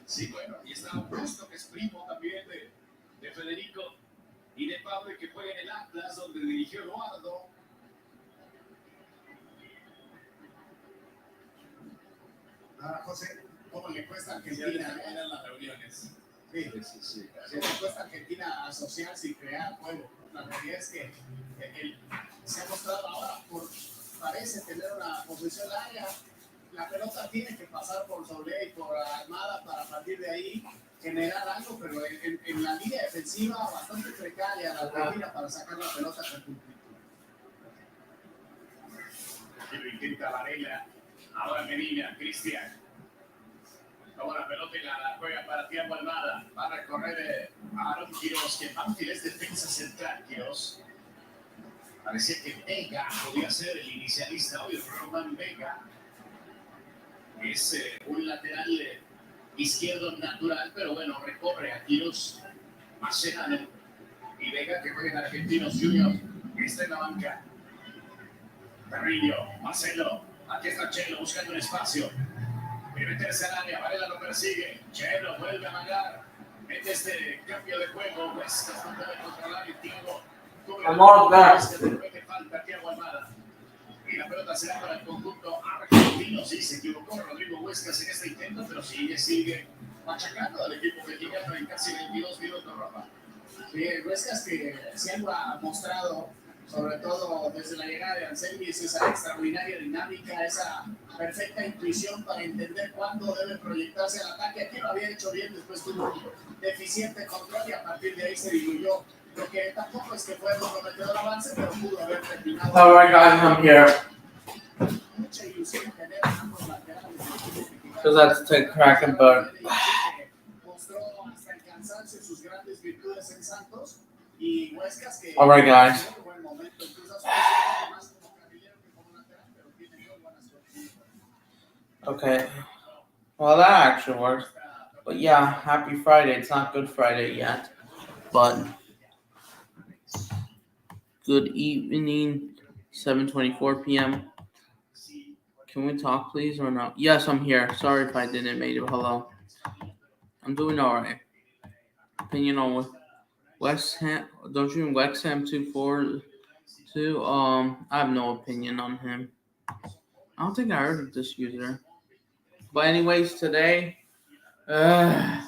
Sí, bueno, y está Augusto, que es primo también de Federico y de Pablo, que juega en el Atlas, donde dirigió Eduardo. Ahora, José, ¿cómo le cuesta a Argentina en las reuniones? Sí. ¿Le cuesta a Argentina asociarse y crear juego? La realidad es que se ha mostrado ahora, parece tener una posición larga. La pelota tiene que pasar por Solé y por Armada para partir de ahí generar algo, pero en la línea defensiva bastante precaria la Argentina para sacar la pelota con público. Aquí lo intenta Varela, ahora Medina, Cristian. Toma la pelota y la juega para Thiago Almada. Va a recorrer a Aaron Quiroz, que Banfield es defensa central, Quiroz. Parecía que Vega podía ser el inicialista hoy, Román Vega. Es un lateral izquierdo natural, pero bueno, recorre a Quiroz, Mascherano y Vega, que juega en Argentinos Juniors. Está en la banca. Carrillo, Marcelo, aquí está Chelo buscando un espacio. Y meterse al área, Varela lo persigue. Chelo vuelve a mandar. Mete este cambio de juego. Huescas no puede controlar el tiempo. Falta Thiago Almada. Y la pelota será para el conjunto argentino. Sí, se equivocó Rodrigo Huescas en este intento, pero sigue machacando al equipo mexicano en casi 22 minutos, Rafa. Huescas que siempre ha mostrado, sobre todo desde la llegada de Anselmi, esa extraordinaria dinámica, esa perfecta intuición para entender cuándo debe proyectarse al ataque. Aquí lo había hecho bien, después tuvo deficiente control y a partir de ahí se diluyó. Lo que tampoco es que fue un prometedor avance, pero pudo haber terminado. All right, guys, I'm here. Mucha ilusión genera ambos laterales. Because that's to crack and burn. Mostró hasta el cansancio sus grandes virtudes en Santos y Huescas que. All right, guys. Okay. Well, that actually works. But yeah, happy Friday. It's not Good Friday yet. But good evening, 7:24 p.m. Can we talk, please, or no? Yes, I'm here. Sorry if I didn't make it. Hello. I'm doing all right. Opinion on West Ham? Don't you mean West Ham 2-4-2? I have no opinion on him. I don't think I heard of this user. But anyways, today, are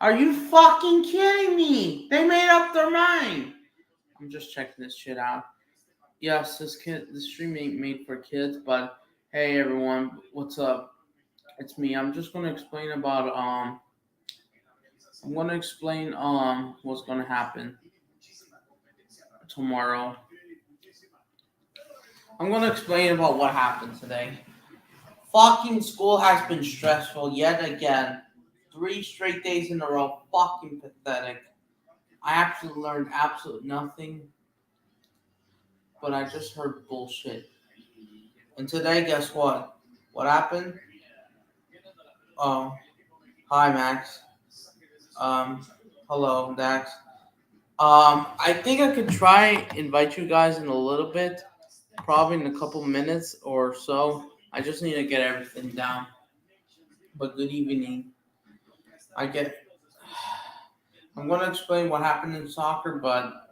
you fucking kidding me? They made up their mind. I'm just checking this shit out. Yes, this stream ain't made for kids, but hey everyone, what's up? It's me. I'm just gonna explain about what's gonna happen tomorrow. I'm gonna explain about what happened today. Fucking school has been stressful yet again. 3 straight days in a row. Fucking pathetic. I actually learned absolutely nothing. But I just heard bullshit. And today, guess what? What happened? Oh, hi Max. Hello Dax. I think I could try invite you guys in a little bit, probably in a couple minutes or so. I just need to get everything down. But good evening. I'm gonna explain what happened in soccer, but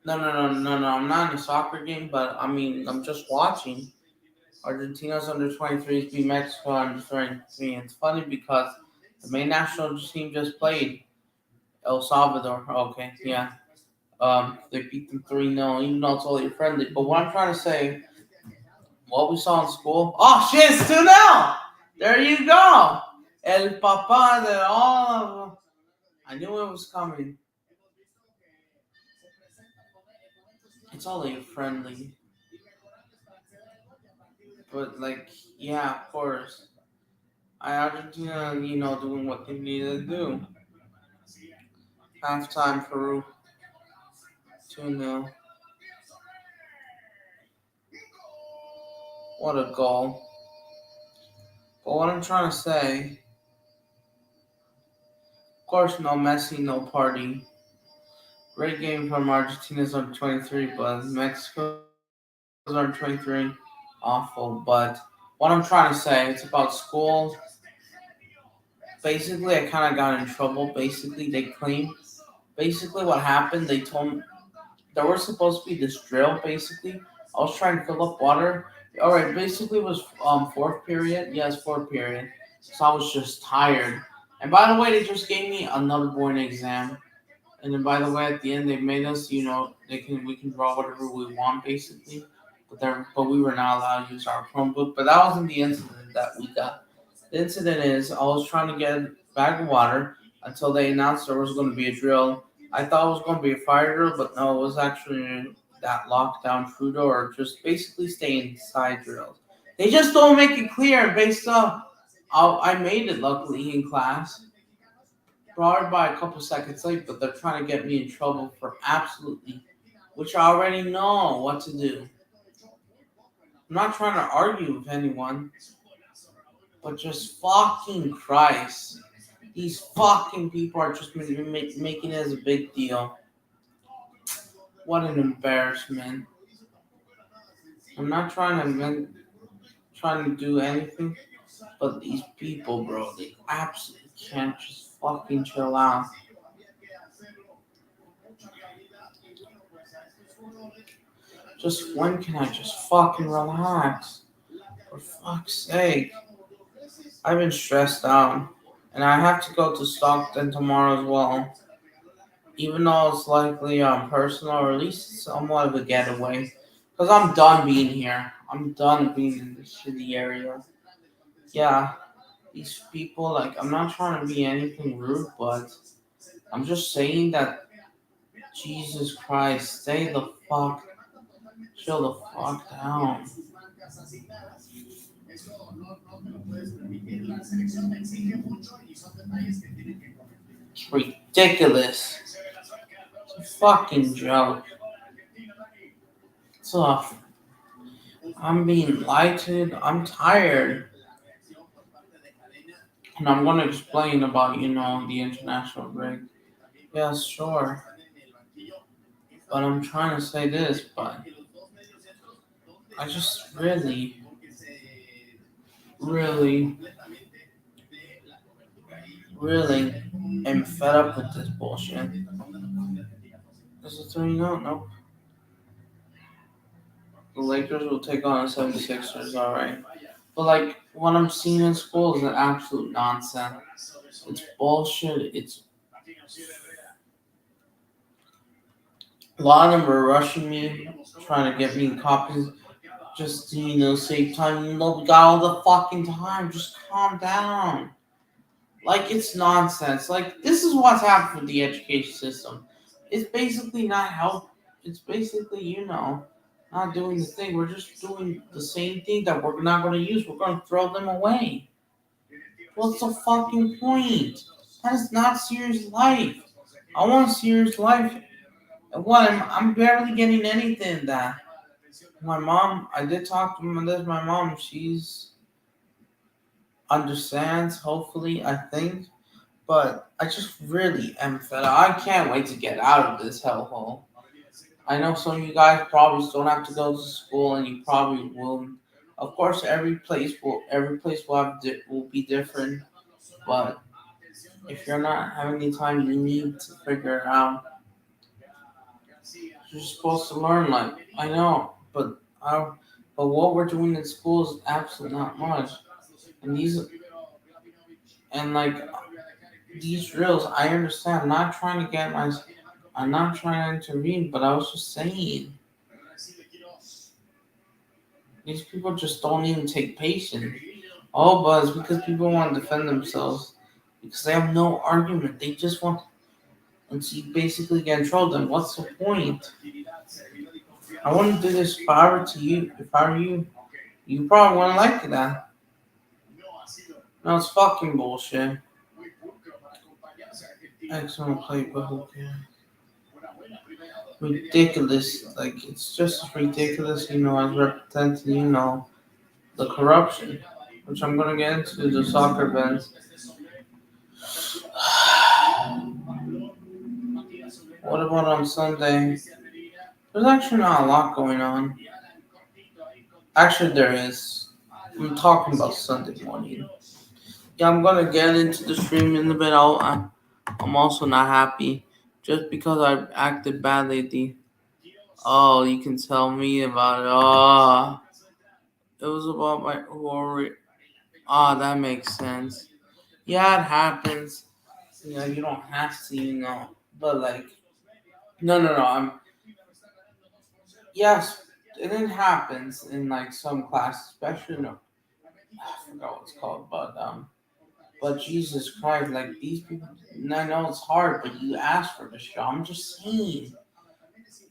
no. I'm not in a soccer game, but I mean, I'm just watching. Argentina's under 23s beat Mexico under 23. It's funny because the main national team just played El Salvador. Okay, yeah. They beat them 3-0, even though it's only friendly. But what I'm trying to say, what we saw in school. Oh shit, it's 2-0! There you go! El papá de all. I knew it was coming. It's only a friendly. But, yeah, of course. Argentina, doing what they needed to do. Halftime, Peru. 2-0. What a goal. But what I'm trying to say, of course, no Messi, no party. Great game from Argentina's under 23, but Mexico's under 23. awful. But what I'm trying to say, it's about school. Basically, I kind of got in trouble. Basically, they claim. Basically, what happened? They told me there was supposed to be this drill. Basically, I was trying to fill up water. All right. Basically, it was fourth period. Yes, fourth period. So I was just tired. And by the way, they just gave me another board exam. And then by the way, at the end they made us, we can draw whatever we want basically. But we were not allowed to use our Chromebook. But that wasn't the incident that we got. The incident is I was trying to get a bag of water until they announced there was going to be a drill. I thought it was going to be a fire drill, but no, it was actually that lockdown Trudeau or just basically stay inside drills. They just don't make it clear based on. I made it luckily in class. Brought by a couple seconds late, but they're trying to get me in trouble for absolutely, which I already know what to do. I'm not trying to argue with anyone, but just fucking Christ. These fucking people are just making it as a big deal. What an embarrassment. I'm not trying to do anything, but these people, bro, they absolutely can't just fucking chill out. Just when can I just fucking relax? For fuck's sake. I've been stressed out. And I have to go to Stockton tomorrow as well. Even though it's likely personal, or at least somewhat of a getaway. Because I'm done being here. I'm done being in this shitty area. Yeah, these people, like, I'm not trying to be anything rude, but I'm just saying that Jesus Christ, chill the fuck down. It's ridiculous. It's a fucking joke. So I'm being lied to. I'm tired. And I'm going to explain about, the international break. Yeah, sure. But I'm trying to say this, but I just really, really, really am fed up with this bullshit. Is it 3-0? Nope. The Lakers will take on the 76ers, alright. But, like, what I'm seeing in school is an absolute nonsense. It's bullshit. A lot of them are rushing me, trying to get me copies. Just to, save time. We got all the fucking time. Just calm down. Like, it's nonsense. Like, this is what's happened with the education system. It's basically not help. It's basically, not doing the thing. We're just doing the same thing that we're not going to use. We're going to throw them away. What's the fucking point? That is not serious life. I want serious life. And what? I'm barely getting anything that. My mom, I did talk to my mom. She's understands, hopefully, I think. But I just really am fed up. I can't wait to get out of this hellhole. I know some of you guys probably still have to go to school, and you probably will. Of course, every place will be different. But if you're not having the time, you need to figure it out. You're supposed to learn, like I know, but what we're doing in school is absolutely not much. And like these drills, I understand. I'm not trying to intervene, but I was just saying, these people just don't even take patience. Oh, but it's because people want to defend themselves because they have no argument. They just want, and so you basically get in trouble. Then what's the point? I wouldn't do this if I were you, you probably wouldn't like that. No, it's fucking bullshit. Excellent play, but who cares? Ridiculous. Like, it's just ridiculous, as representing, the corruption, which I'm going to get into the soccer events. What about on Sunday? There's actually not a lot going on. Actually, there is. I'm talking about Sunday morning. Yeah, I'm gonna get into the stream in a bit. I'm also not happy just because I acted badly at the. Oh, you can tell me about it. Oh, it was about my worry. Oh, that makes sense. Yeah, it happens. You don't have to, but like, no. Yes, it happens in like some classes, especially no, I forgot what it's called, but Jesus Christ, like these people, and I know it's hard, but you asked for the show. I'm just saying.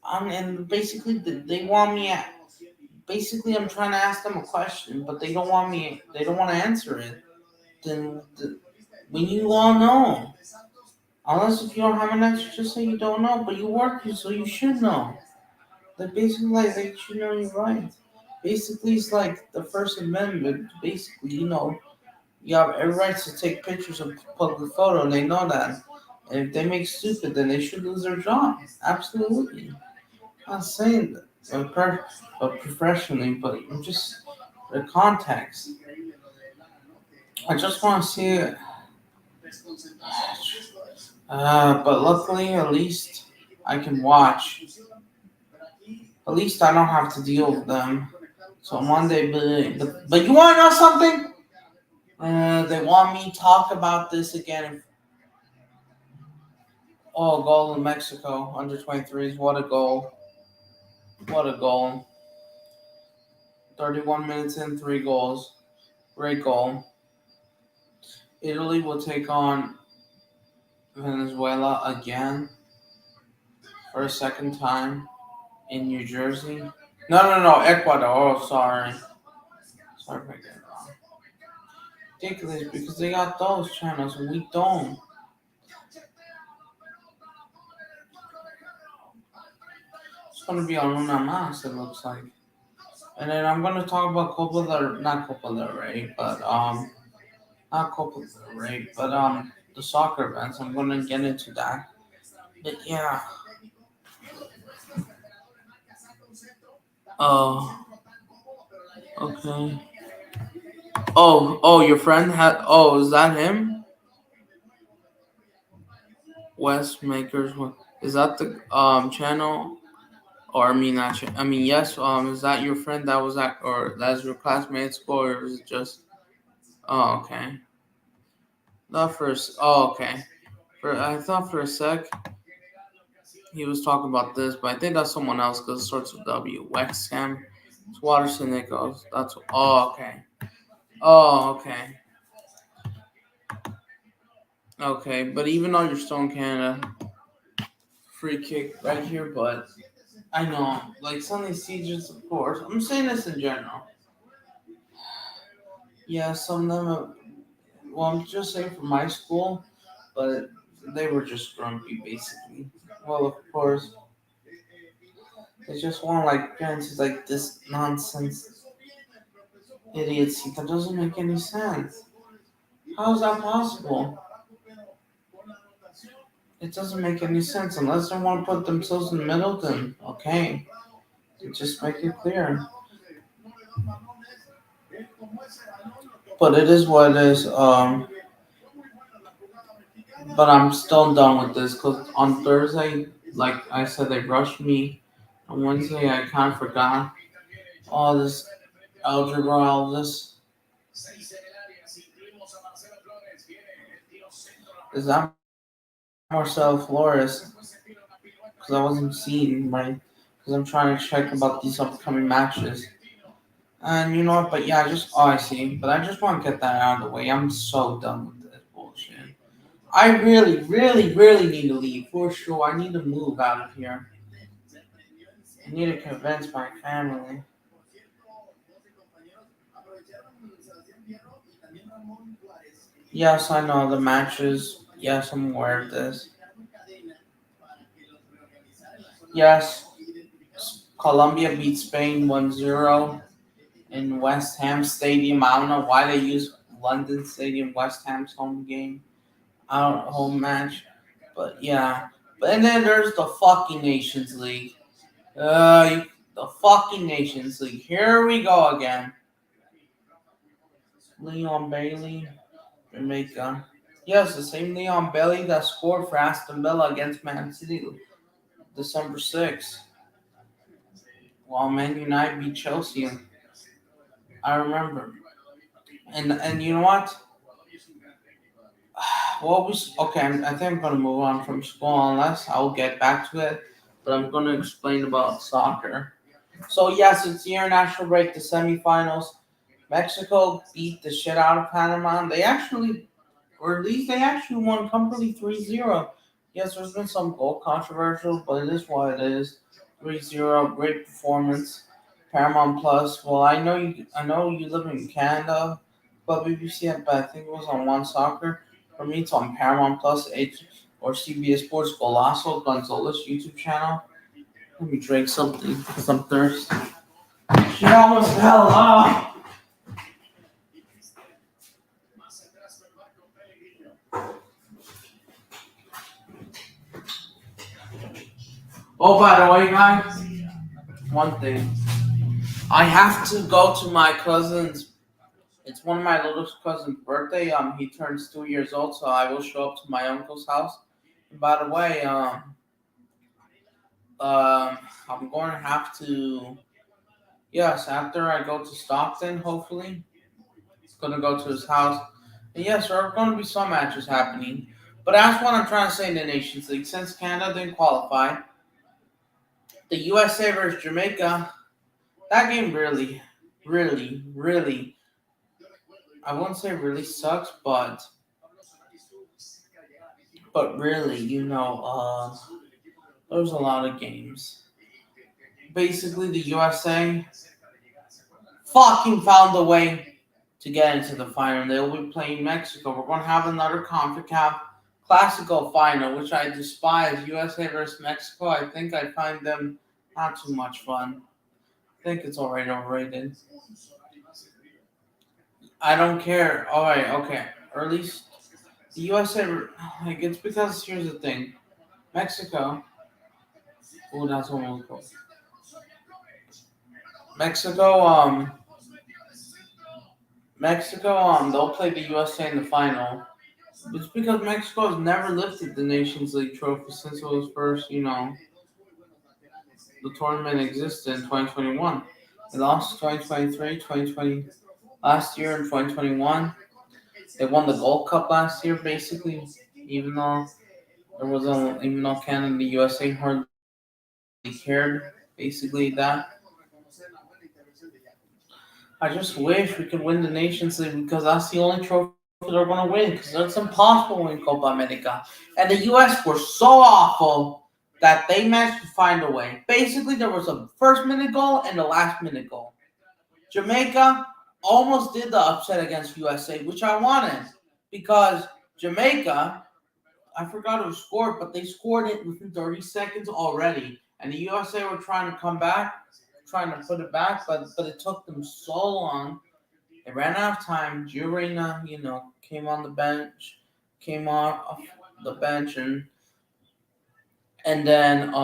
And basically they want me. Basically, I'm trying to ask them a question, but they don't want me. They don't want to answer it. Then when you all know, unless if you don't have an answer, just say you don't know. But you work, so you should know. Like basically, like they should know you're right. Basically, it's like the First Amendment. Basically, you have every right to take pictures of public photo, and they know that. And if they make stupid, then they should lose their job. Absolutely. I'm not saying that professionally, but I'm just the context. I just want to see it. But luckily, at least I can watch. At least I don't have to deal with them. So Monday, but you want to know something? They want me to talk about this again. Oh, goal in Mexico, under 23s. What a goal. What a goal. 31 minutes in, 3 goals. Great goal. Italy will take on Venezuela again for a second time in New Jersey. No. Ecuador. Oh, sorry. Sorry if I get it wrong. Ridiculous because they got those channels and we don't. It's going to be on Una Mas, it looks like. And then I'm going to talk about not Copa del Rey, but not Copa del Rey, but the soccer events. I'm going to get into that. But yeah. Oh, okay. Oh, your friend had. Oh, is that him? West Makers. Is that the channel? Or I mean, not. I mean, yes. Is that your friend that was at, or that's your classmate at school, or is it just? Oh, okay. Not first. Oh, okay. I thought for a sec he was talking about this, but I think that's someone else because it starts with W. Wexham. It's Watterson Nichols. That's. Oh, okay. Oh, okay. Okay, but even though you're still in Canada, free kick right here, but I know, like Sunday Sieges, of course. I'm saying this in general. Yeah, some of them, well, I'm just saying from my school, but they were just grumpy, basically. Well, of course, they just want, like, parents like this nonsense idiocy that doesn't make any sense. How is that possible? It doesn't make any sense unless they want to put themselves in the middle. Then okay, just make it clear. But it is what it is. But I'm still done with this because on Thursday, like I said, they rushed me. On Wednesday, I kind of forgot all this algebra, all this. Is that Marcelo Flores? Because I wasn't seeing right. Because I'm trying to check about these upcoming matches. And you know what? But yeah, I see. But I just want to get that out of the way. I'm so done with this bullshit. I really, really, really need to leave for sure. I need to move out of here. I need to convince my family. Yes, I know the matches. Yes, I'm aware of this. Yes, Colombia beat Spain 1-0 in West Ham Stadium. I don't know why they use London Stadium, West Ham's home game, home match. But yeah. And then there's the fucking Nations League. The fucking Nations League. Here we go again. Leon Bailey, Jamaica. Yes, the same Leon Bailey that scored for Aston Villa against Man City December 6th. While Man United beat Chelsea. I remember. And you know what? Okay, I think I'm going to move on from school unless I'll get back to it. But I'm going to explain about soccer. So, yes, it's the international break, the semifinals. Mexico beat the shit out of Panama. They actually won comfortably 3-0. Yes, there's been some goal controversial, but it is what it is. 3-0, great performance. Paramount Plus. Well, I know you live in Canada, but BBC, but I think it was on One Soccer. For me, it's on Paramount Plus, or CBS Sports Golazo Gonzalez YouTube channel. Let me drink something, some thirst. She almost fell off. Oh, by the way, guys, one thing. I have to go to my cousin's. It's one of my little cousin's birthday. He turns 2 years old, so I will show up to my uncle's house. And by the way, I'm going to have to. Yes, after I go to Stockton, hopefully, going to go to his house. And yes, there are going to be some matches happening. But that's what I'm trying to say in the Nations League. Since Canada didn't qualify, the USA versus Jamaica, that game really, I wouldn't say really sucks, but really, there's a lot of games. Basically, the USA fucking found a way to get into the final. They'll be playing Mexico. We're going to have another CONCACAF Classico final, which I despise. USA versus Mexico. I think I find them not too much fun. I think it's already overrated. I don't care. All right, okay. Or at least the USA, it's because here's the thing. Mexico. Oh, that's almost close. Mexico, they'll play the USA in the final. It's because Mexico has never lifted the Nations League trophy since it was first, the tournament existed in 2021. They lost 2023, 2020, last year in 2021. They won the Gold Cup last year, basically, even though Canada and the USA hardly cared, basically that. I just wish we could win the Nations League because that's the only trophy they're going to win because it's impossible to win Copa America. And the U.S. were so awful that they managed to find a way. Basically, there was a first-minute goal and a last-minute goal. Jamaica almost did the upset against USA, which I wanted because Jamaica, I forgot who scored, but they scored it within 30 seconds already. And the USA were trying to come back, trying to put it back, but it took them so long. They ran out of time. Gio Reyna, came off the bench, and then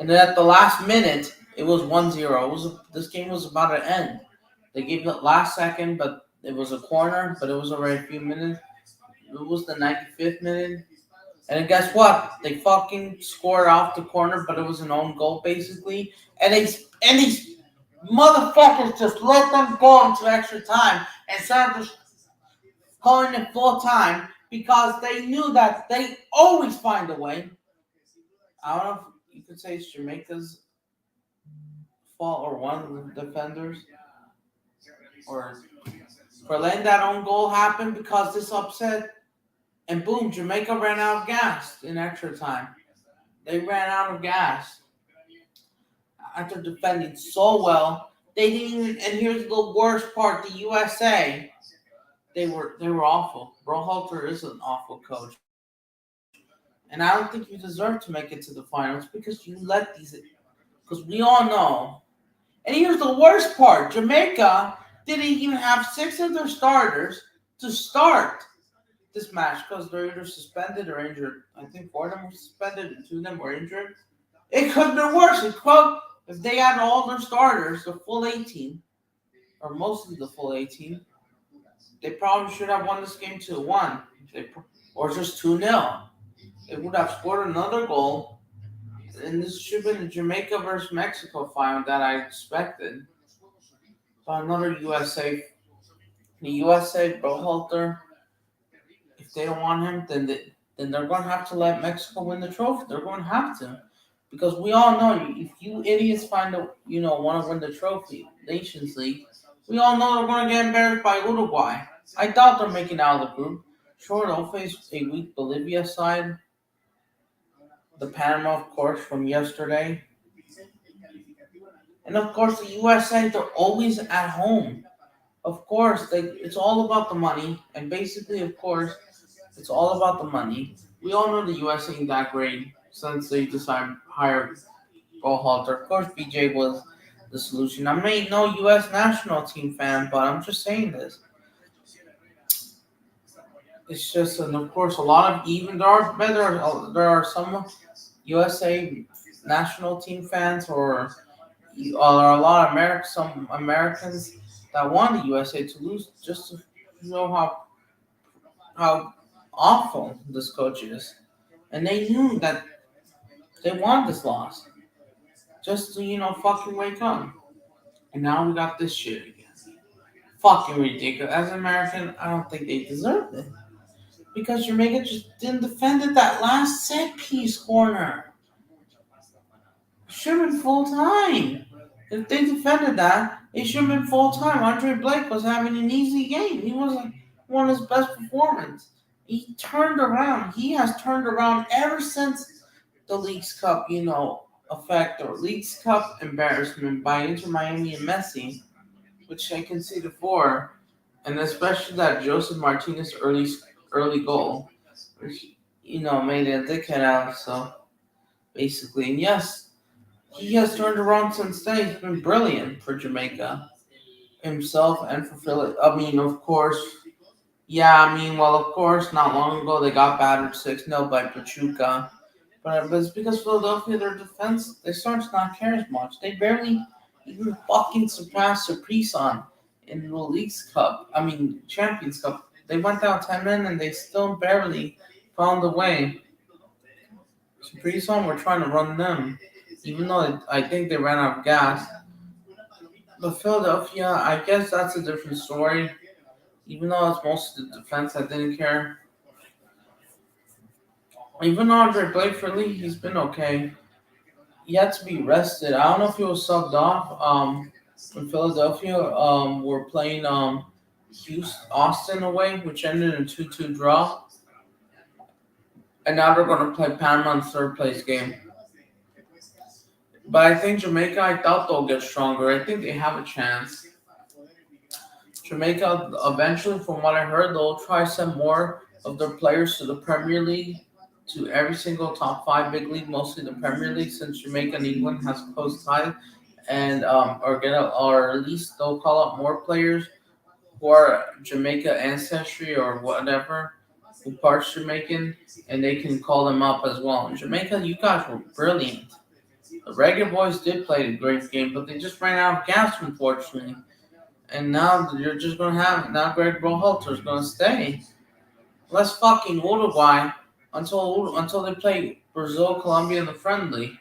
at the last minute, it was 1-0. This game was about to end. They gave it last second, but it was a corner, but it was already a few minutes. It was the 95th minute. And guess what? They fucking scored off the corner, but it was an own goal, basically. And these motherfuckers just let them go into extra time instead of just calling it full time because they knew that they always find a way. I don't know if you could say it's Jamaica's fault or one of the defenders or for letting that own goal happen because this upset. And boom, Jamaica ran out of gas in extra time. They ran out of gas. After defending so well, they didn't even, and here's the worst part, the USA, they were awful. Berhalter is an awful coach. And I don't think you deserve to make it to the finals because you let because we all know. And here's the worst part, Jamaica didn't even have 6 of their starters to start. this match because they're either suspended or injured. I think 4 of them were suspended and 2 of them were injured. It could have been worse. It could, if they had all their starters, the full 18, or mostly the full 18, they probably should have won this game 2-1, or just 2-0. They would have scored another goal, and this should have been the Jamaica versus Mexico final that I expected. But another USA, the USA Berhalter, if they don't want him, then they're going to have to let Mexico win the trophy. They're going to have to. Because we all know, if you idiots want to win the trophy, Nations League, we all know they're going to get embarrassed by Uruguay. I doubt they're making out of the group. Sure, they'll face a weak Bolivia side. The Panama, of course, from yesterday. And, of course, the USA, they're always at home. Of course, it's all about the money. And basically, of course, it's all about the money. We all know the USA ain't that great since they decided to hire Berhalter. Of course, BJ was the solution. I'm no U.S. national team fan, but I'm just saying this. It's just, and of course, a lot of there are some USA national team fans, or a lot of some Americans that want the USA to lose, just to know how awful this coach is, and they knew that they want this loss, just to fucking wake up. And now we got this shit again. Fucking ridiculous. As an American, I don't think they deserved it. Because Jamaica just didn't defend it that last set piece corner. Should have been full time. If they defended that, it should have been full time. Andre Blake was having an easy game. He was one of his best performances. He turned around. He has turned around ever since the Leagues Cup, effect, or Leagues Cup embarrassment by Inter Miami and Messi, which I conceded for, and especially that Joseph Martinez early goal, which made a dickhead out. So basically, and yes, he has turned around since then. He's been brilliant for Jamaica himself and for Philly. I mean, of course. Yeah, of course, not long ago they got battered 6-0 by Pachuca. But it's because Philadelphia, their defense, they start to not care as much. They barely even fucking surpassed Surprise in the Leagues Cup. Champions Cup. They went down 10-men and they still barely found a way. Surprise were trying to run them, even though I think they ran out of gas. But Philadelphia, I guess that's a different story. Even though it's mostly the defense, I didn't care. Even Andre Blake he's been okay. He had to be rested. I don't know if he was subbed off. When Philadelphia were playing Austin away, which ended in 2-2 draw. And now they're going to play Panama in third place game. But I think Jamaica, I doubt they'll get stronger. I think they have a chance. Jamaica, eventually, from what I heard, they'll try to send more of their players to the Premier League, to every single top 5 big league, mostly the Premier League, since Jamaica and England has close ties, and or at least they'll call up more players who are Jamaica ancestry or whatever, who parts Jamaican, and they can call them up as well. In Jamaica, you guys were brilliant. The Reggae Boys did play a great game, but they just ran out of gas, unfortunately. And now you're just going to have, now Greg Berhalter is going to stay. Let's fucking Uruguay until they play Brazil, Colombia in the friendly.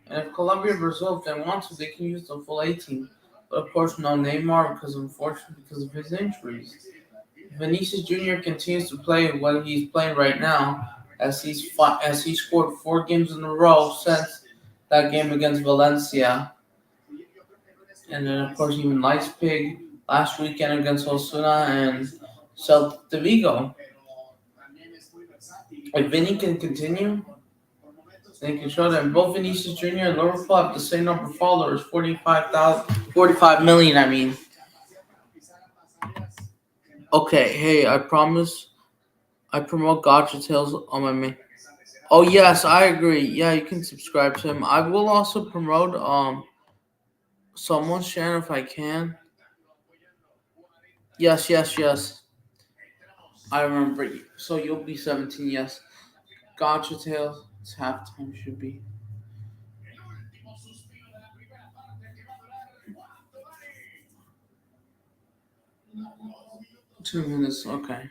And if Colombia and Brazil, if they want to, they can use the full 18. But of course, no Neymar because of his injuries. Vinicius Jr. continues to play what he's playing right now, as he scored 4 games in a row since that game against Valencia. And then, of course, even Leipzig last weekend against Osasuna and Celta de Vigo. If Vinny can continue, they can show that both Vinicius Jr. and Liverpool have the same number of followers, 45 million. Okay, hey, I promise I promote Gotcha Tales on my main. Oh yes, I agree. Yeah, you can subscribe to him. I will also promote someone's channel if I can. Yes. I remember you. So you'll be 17, yes. Gotcha, Tails. It's halftime, should be. El último suspiro de la primera parte que va a durar cuánto, Dani. 2 minutes, okay.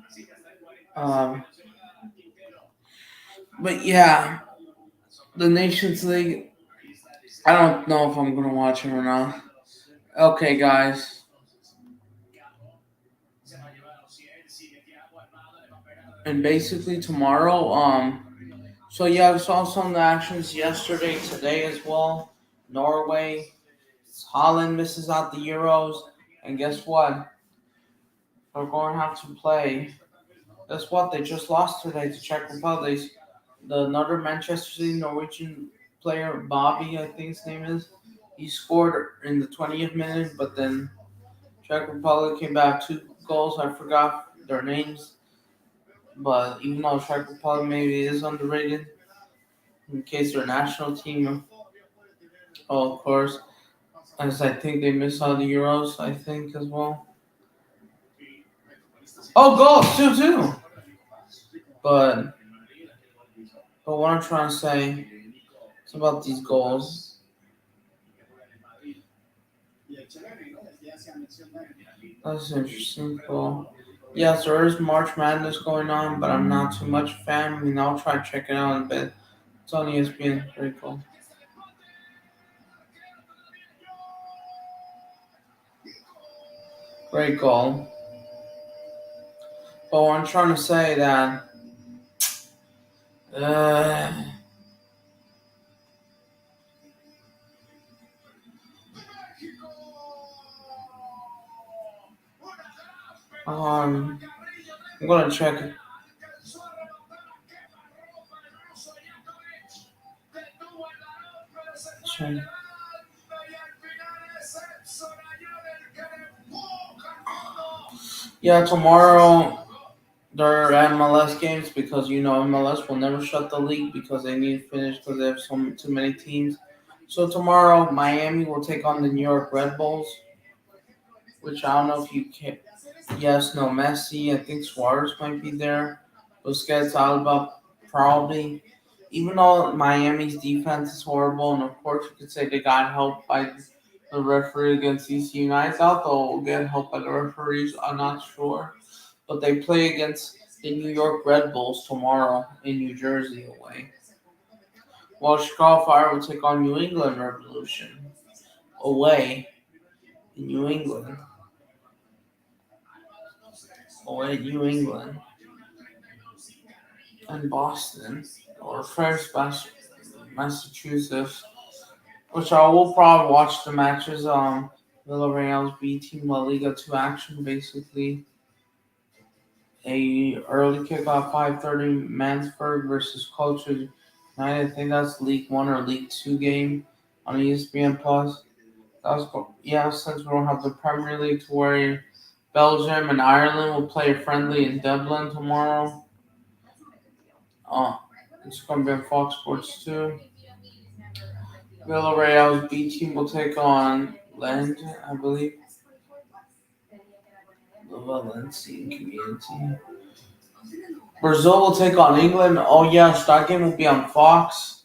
Así que hasta el 40 Um, se lo da Quintero. but yeah, the Nations League. I don't know if I'm gonna watch it or not. Okay, guys. Se va a llevar a Osiel, sigue Thiago Almada, le va a pegar. And basically tomorrow, so yeah, I saw some of the actions yesterday, today as well. Norway, Holland misses out the Euros, and guess what? They're going to have to play. Guess what? They just lost today to Czech Republic. Another Manchester City Norwegian player, Bobby, I think his name is. He scored in the 20th minute, but then Czech Republic came back 2 goals. I forgot their names, but even though Czech Republic maybe is underrated, in case their national team, oh, of course, as I think they missed out the Euros, I think as well. Oh, goals, 2-2. But what I'm trying to say is about these goals. That's interesting. Cool. Yes, there is March Madness going on, but I'm not too much a fan. I mean, I'll try to check it out in a bit. It's on ESPN. Very cool. Great goal. But what I'm trying to say that I'm gonna check it. Check. Yeah, tomorrow there are MLS games because MLS will never shut the league because they need to finish because they have too many teams. So tomorrow Miami will take on the New York Red Bulls, which I don't know if you can. Yes, no Messi. I think Suarez might be there. Busquets, Alba, probably. Even though Miami's defense is horrible, and of course you could say they got help by the referee against DC United. I doubt they'll get help by the referees. I'm not sure. But they play against the New York Red Bulls tomorrow in New Jersey away. While Chicago Fire will take on New England Revolution away in New England. Away at New England and Boston or first Massachusetts, which I will probably watch the matches. Villarreal's B team La Liga 2 action, basically a early kickoff 5:30 Mansburg versus Culture United. I think that's League 1 or League 2 game on ESPN Plus. Since we don't have the Premier League to worry, Belgium and Ireland will play a friendly in Dublin tomorrow. It's going to be on Fox Sports 2. Villarreal's B team will take on Lens, I believe. The Valencian community. Brazil will take on England. Oh, yes, that game will be on Fox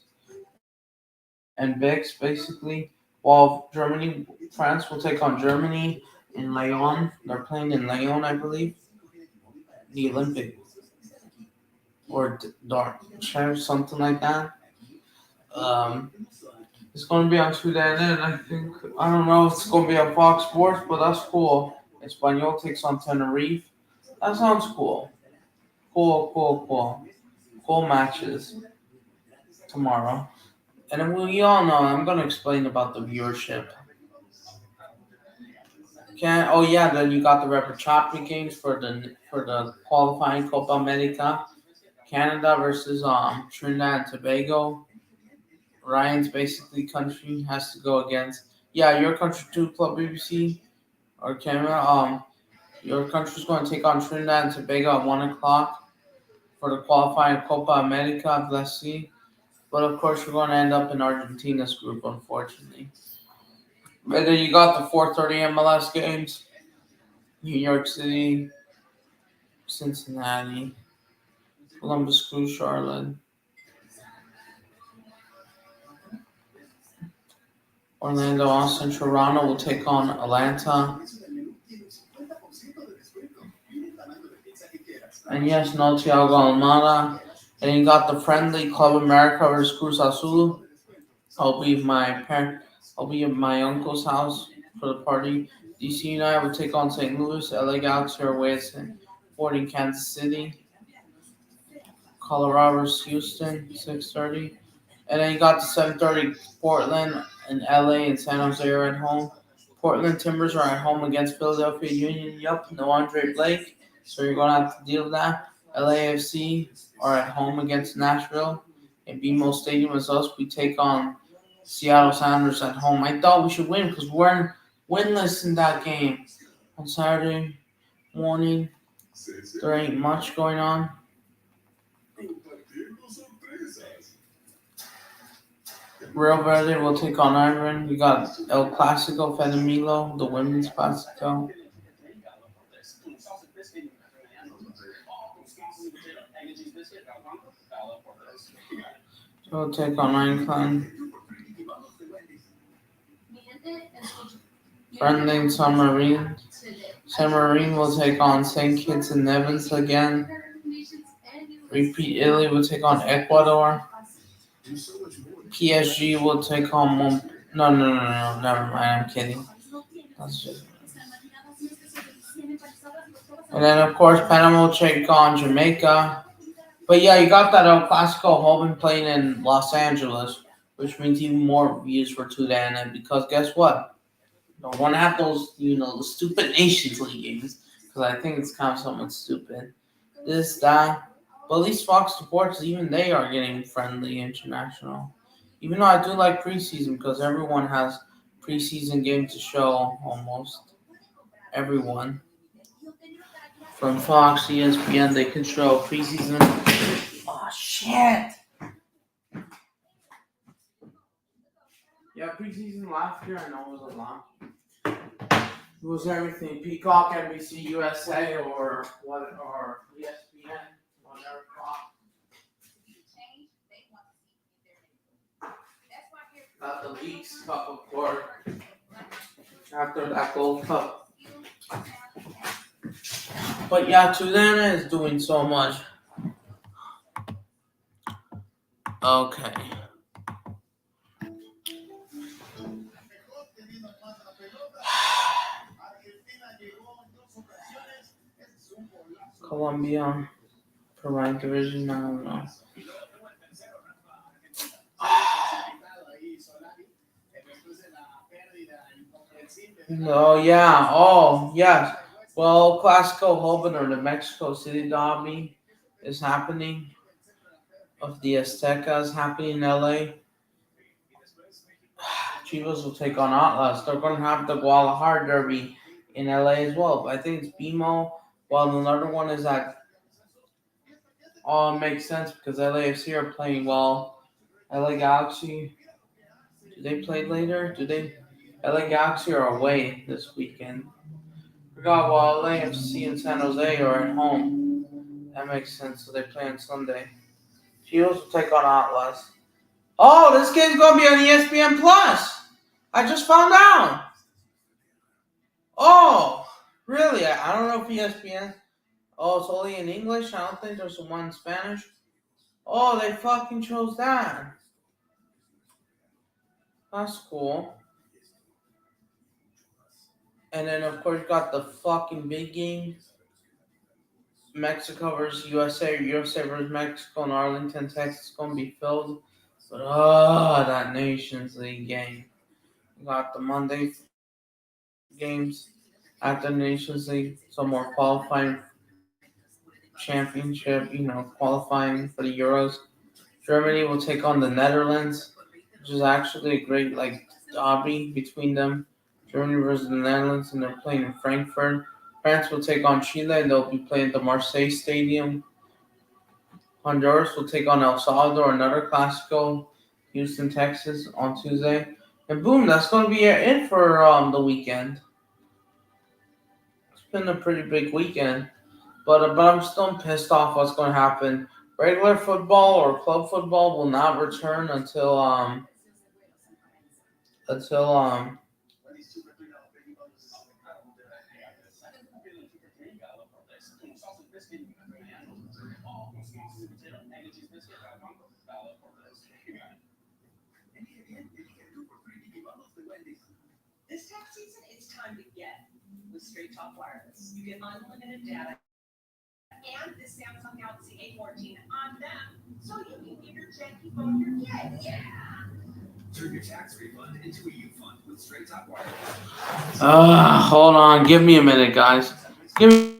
and VIX, basically. While France will take on Germany in Lyon. They're playing in Lyon, I believe. The Olympic or Dark something like that. It's going to be on Sudan, I think. I don't know if it's going to be on Fox Sports, but that's cool. Espanyol takes on Tenerife. That sounds cool. Cool matches tomorrow. And then we all know, I'm going to explain about the viewership. Then you got the Repechaje games for the qualifying Copa America. Canada versus Trinidad and Tobago. Ryan's basically country has to go against. Yeah, your country too, Club BBC or Canada. Your country's going to take on Trinidad and Tobago at 1:00 for the qualifying Copa America. Let's see. But of course, you're going to end up in Argentina's group, unfortunately. But then you got the 4:30 MLS games. New York City Cincinnati. Columbus Crew, Charlotte. Orlando, Austin, Toronto will take on Atlanta. And yes, no Thiago Almada. And you got the friendly Club America versus Cruz Azul. I'll be at my uncle's house for the party. DC United will take on St. Louis. LA Galaxy are away at Sporting Kansas City. Colorado versus Houston, 6:30. And then you got the 7:30 Portland and LA and San Jose are at home. Portland Timbers are at home against Philadelphia Union. Yup, no Andre Blake, so you're going to have to deal with that. LAFC are at home against Nashville. And BMO Stadium is us. We take on Seattle Sounders at home. I thought we should win because we're winless in that game. On Saturday morning, there ain't much going on. Real Verde will take on Iron. You got El Clasico Fedemilo, the women's Clasico. So we'll take on Ironclad. Friendly and San Marine. San Marine will take on St. Kitts and Nevis again. Repeat Italy will take on Ecuador. PSG will take on No, never mind, I'm kidding. That's just... And then, of course, Panama will take on Jamaica. But yeah, you got that El Clasico Hoban playing in Los Angeles, which means even more views for Tudan. Because guess what? Don't want to have those, the stupid Nations League games. Because I think it's kind of somewhat stupid. This, that. But at least Fox Sports, even they are getting friendly international. Even though I do like preseason because everyone has preseason games to show, almost. Everyone. From Fox, ESPN, they can show preseason. Oh, shit! Yeah, preseason last year, I know it was a lot. It was everything. Peacock, NBC, USA, or ESPN, whatever. Got the Leagues Cup, of course. After that Gold Cup. But yeah, Tulana is doing so much. Okay. Colombia, Prime Division, I don't know. Oh, yeah. Oh, yes. Well, Clasico Hoban, or the Mexico City Derby, is happening. Of the Aztecas happening in LA. Chivas will take on Atlas. They're going to have the Guadalajara Derby in LA as well. But I think it's BMO, while another one is at... Oh, it makes sense because LAFC are playing well. LA Galaxy, do they play later? LA Galaxy are away this weekend. Forgot while LAFC and San Jose are at home. That makes sense, so they play on Sunday. Chivas will take on Atlas. Oh, this game's going to be on ESPN Plus. I just found out. Oh, really? I don't know if ESPN... Oh, it's only in English? I don't think there's one in Spanish. Oh, they fucking chose that. That's cool. And then, of course, you got the fucking big game. Mexico versus USA. USA versus Mexico in Arlington, Texas. It's going to be filled. But, that Nations League game. You got the Monday games after the Nations League. Some more qualifying championship, qualifying for the Euros. Germany will take on the Netherlands, which is actually a great, derby between them. Germany versus the Netherlands, and they're playing in Frankfurt. France will take on Chile, and they'll be playing at the Marseille Stadium. Honduras will take on El Salvador, another Clasico, Houston, Texas, on Tuesday. And boom, that's going to be it for the weekend. It's been a pretty big weekend. But I'm still pissed off what's going to happen. Regular football or club football will not return until This tax season, it's time to get with Straight Talk Wireless. You get unlimited data and this Samsung Galaxy A14 on them, so you can give your janky phone your kid. Yeah. Turn your tax refund into a U fund with Straight Talk Wireless. hold on, give me a minute, guys. Give me.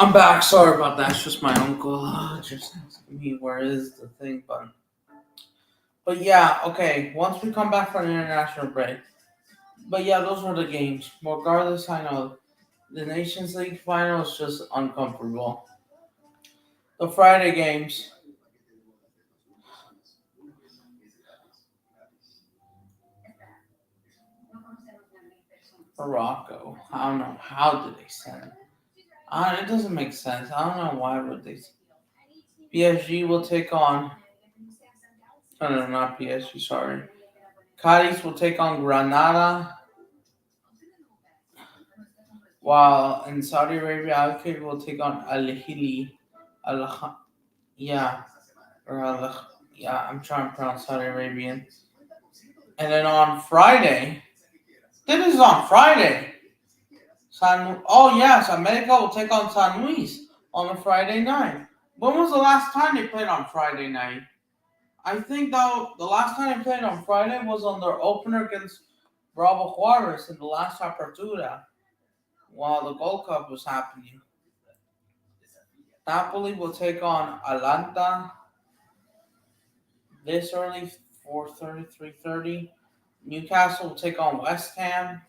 I'm back. Sorry about that. It's just my uncle just asking me where is the thing button. But yeah, okay. Once we come back from the international break. But yeah, those were the games. Regardless, I know the Nations League final is just uncomfortable. The Friday games. Morocco. I don't know. How did they send? It doesn't make sense. I don't know why would they. PSG will take on. Oh, no, not PSG. Sorry. Cadiz will take on Granada, while in Saudi Arabia, Al Qaeda will take on Al Hili. Yeah, or yeah. I'm trying to pronounce Saudi Arabian. And then on Friday, this is on Friday. Oh yes, America will take on San Luis on a Friday night. When was the last time they played on Friday night? I think that the last time they played on Friday was on their opener against Bravo Juarez in the last Apertura while the Gold Cup was happening. Napoli will take on Atalanta this early, 4:30, 3:30. Newcastle will take on West Ham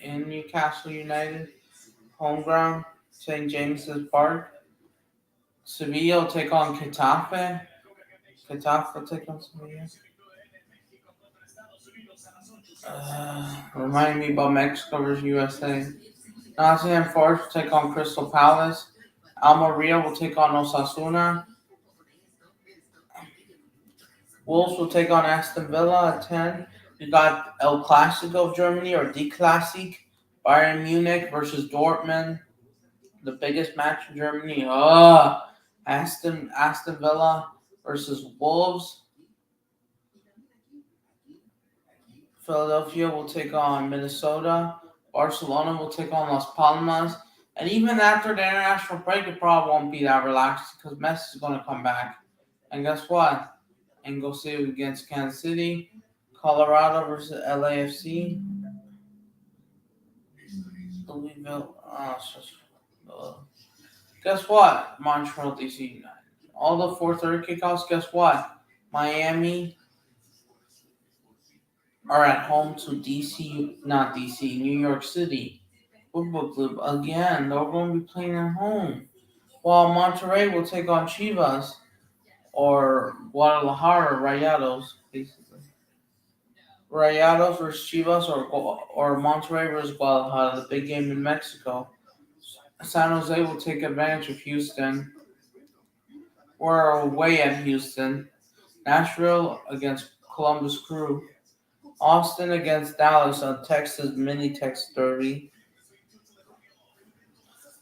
in Newcastle United home ground. St. James's Park. Sevilla will take on Getafe. Getafe will take on Sevilla. Remind me about Mexico versus USA. Nottingham Forest will take on Crystal Palace. Almeria will take on Osasuna. Wolves will take on Aston Villa at 10. You got El Clasico of Germany, or Die Classic. Bayern Munich versus Dortmund. The biggest match in Germany. Aston Villa versus Wolves. Philadelphia will take on Minnesota. Barcelona will take on Las Palmas. And even after the international break, it probably won't be that relaxed because Messi is going to come back. And guess what? And go see it against Kansas City. Colorado versus LAFC. Louisville. Guess what? Montreal DC United. All the 4:30 kickoffs, guess what? Miami are at home to New York City. Football Club. Again, they're going to be playing at home. While Monterrey will take on Chivas or Guadalajara Rayados, basically. Rayados versus Chivas or Monterrey versus Guadalajara, the big game in Mexico. San Jose will take advantage of Houston. We're away at Houston. Nashville against Columbus Crew. Austin against Dallas on Texas Mini Tex Derby.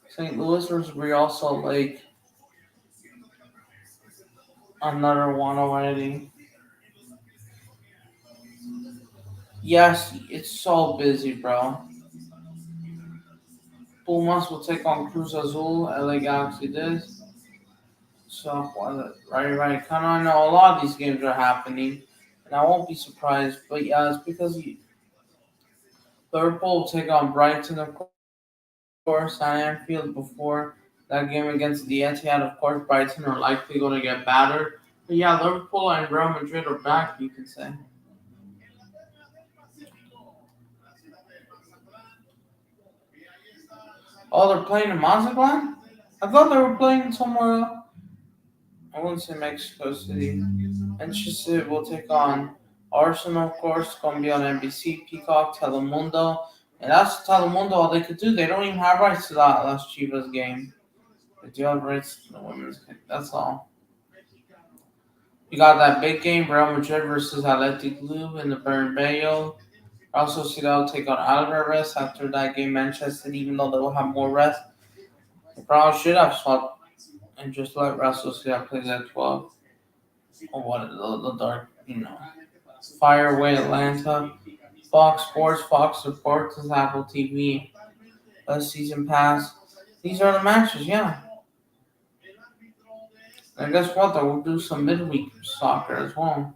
St. Louis versus Real Salt Lake. Another one already. Yes, it's so busy, bro. Pumas will take on Cruz Azul. LA Galaxy this. So, right. Kind of know a lot of these games are happening. And I won't be surprised. But yeah, it's because Liverpool will take on Brighton, of course, at Anfield before that game against the Etihad. Of course, Brighton are likely going to get battered. But yeah, Liverpool and Real Madrid are back, you can say. Oh, they're playing in Mazatlan? I thought they were playing somewhere else. I wouldn't say Mexico City. Manchester will take on Arsenal, of course. It's going to be on NBC, Peacock, Telemundo. And that's Telemundo, all they could do. They don't even have rights to that last Chivas game. They do have rights to the women's game. That's all. You got that big game, Real Madrid versus Athletic Club in the Bernabeu. Also, Ciudad will take on Alvarez after that game, Manchester, even though they will have more rest. They probably should have swapped and just let Real Sociedad play at 12. Or what, the dark, Fire away Atlanta. Fox Sports, Fox Sports, Apple TV. Season Pass. These are the matches, yeah. And guess what? They will do some midweek soccer as well.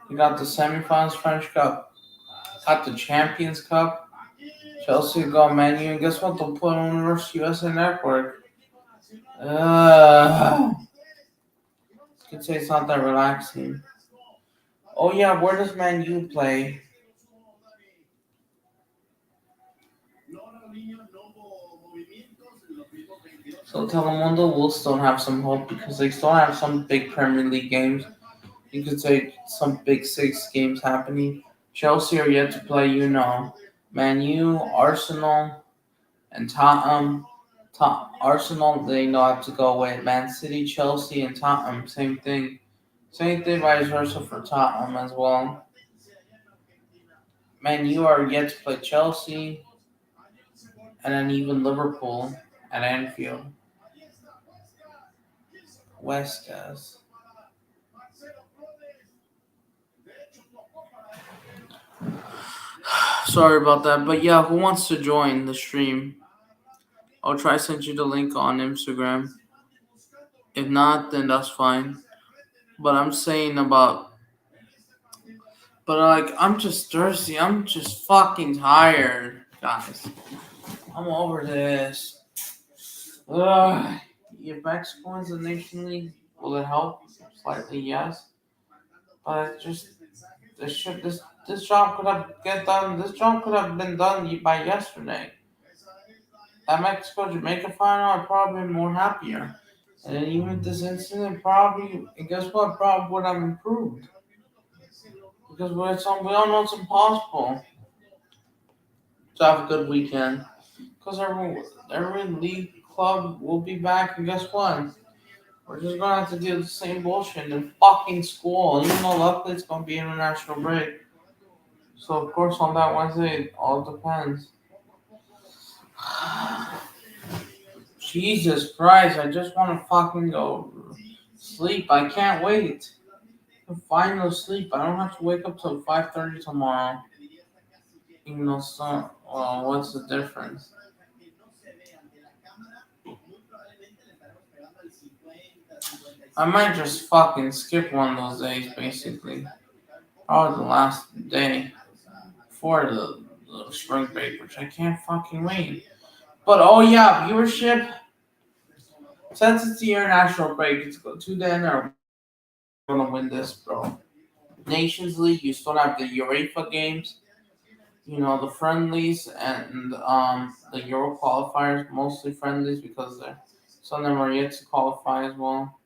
You got the semifinals French Cup. Got the Champions Cup. Chelsea got Man U. And guess what? They'll put on the USA Network. You could say it's not that relaxing. Oh yeah, where does Man U play? So Telemundo will still have some hope because they still have some big Premier League games. You could say some big 6 games happening. Chelsea are yet to play, Man U, Arsenal, and Tottenham. Arsenal, they know have to go away. Man City, Chelsea, and Tottenham, same thing. Same thing vice versa for Tottenham as well. Man U are yet to play Chelsea, and then even Liverpool at Anfield. West does. Sorry about that, but yeah, who wants to join the stream? I'll try to send you the link on Instagram. If not, then that's fine. But I'm saying I'm just thirsty. I'm just fucking tired, guys. I'm over this. If Mexico wins the Nation League, will it help? Slightly, yes. But this job could have been done by yesterday. that Mexico Jamaica final, I'd probably been more happier. And then even this incident, probably, and guess what? Probably would have improved. Because we all know it's impossible to have a good weekend. Because every league club will be back, and guess what? We're just gonna have to do the same bullshit in fucking school. Even though luckily it's gonna be international break. So of course on that Wednesday it all depends. Jesus Christ, I just wanna fucking go sleep. I can't wait. Find no sleep. I don't have to wake up till 5:30 tomorrow. Even though some well, what's the difference? I might just fucking skip one of those days basically. Probably the last day for the spring break, which I can't fucking wait. But oh yeah, viewership. Since it's the international break, it's go to the end or we're gonna win this, bro. Nations League, you still have the UEFA games, the friendlies and the Euro qualifiers, mostly friendlies because some of them are yet to qualify as well.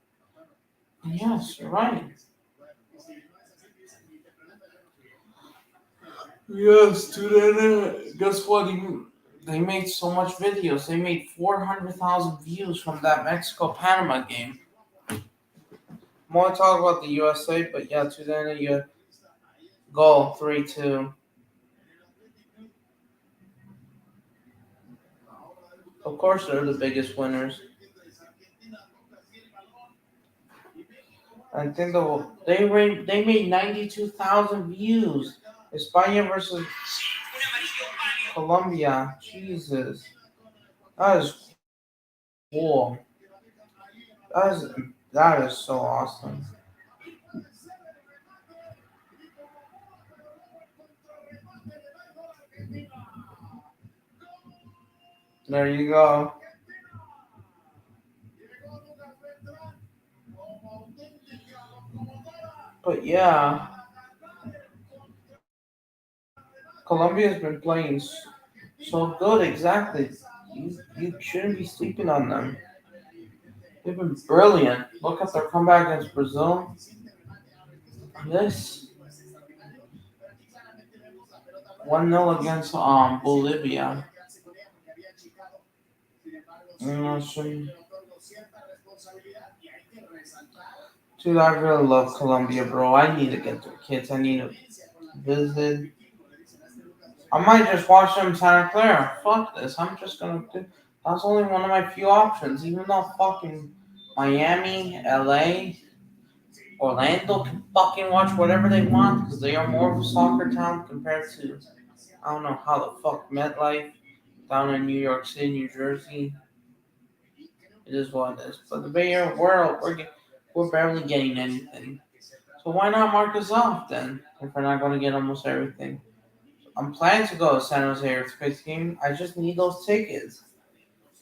And yes, you're right. Yes, to the end. Guess what? They made so much videos. They made 400,000 views from that Mexico Panama game. More talk about the USA, but yeah, to the end, you goal 3-2. Of course, they're the biggest winners. I think they made 92,000 views. España versus Colombia. Jesus, that is cool. That is that is so awesome. There you go. But yeah, Colombia's been playing so good. Exactly. You shouldn't be sleeping on them. They've been brilliant. Look at their comeback against Brazil. This 1-0 against Bolivia. So, dude, I really love Colombia, bro. I need to get their kids. I need to visit. I might just watch them in Santa Clara. Fuck this. I'm just gonna do. That's only one of my few options. Even though fucking Miami, LA, Orlando can fucking watch whatever they want because they are more of a soccer town compared to I don't know how the fuck MetLife down in New York City, New Jersey. It is what it is. But the Bay Area world, we're barely getting anything. So why not mark us off then? If we're not going to get almost everything. I'm planning to go to San Jose Earthquakes game. I just need those tickets.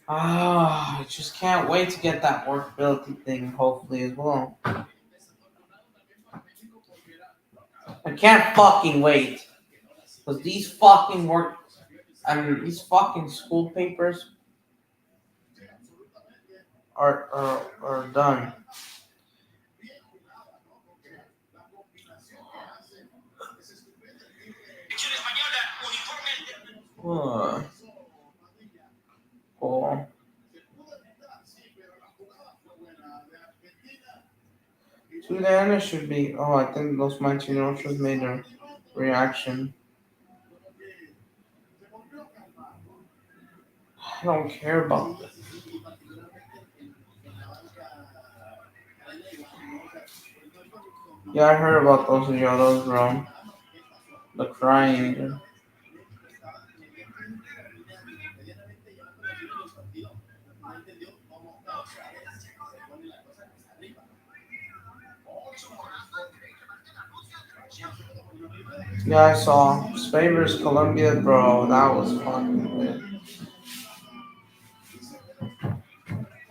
I just can't wait to get that workability thing, hopefully, as well. I can't fucking wait. Because these fucking school papers are done. Cool. To the end, it should be. Oh, I think those Mighty Orchards made a reaction. I don't care about this. Yeah, I heard about those videos, bro. The crying. Yeah, I saw Spain versus Colombia, bro. That was fucking good.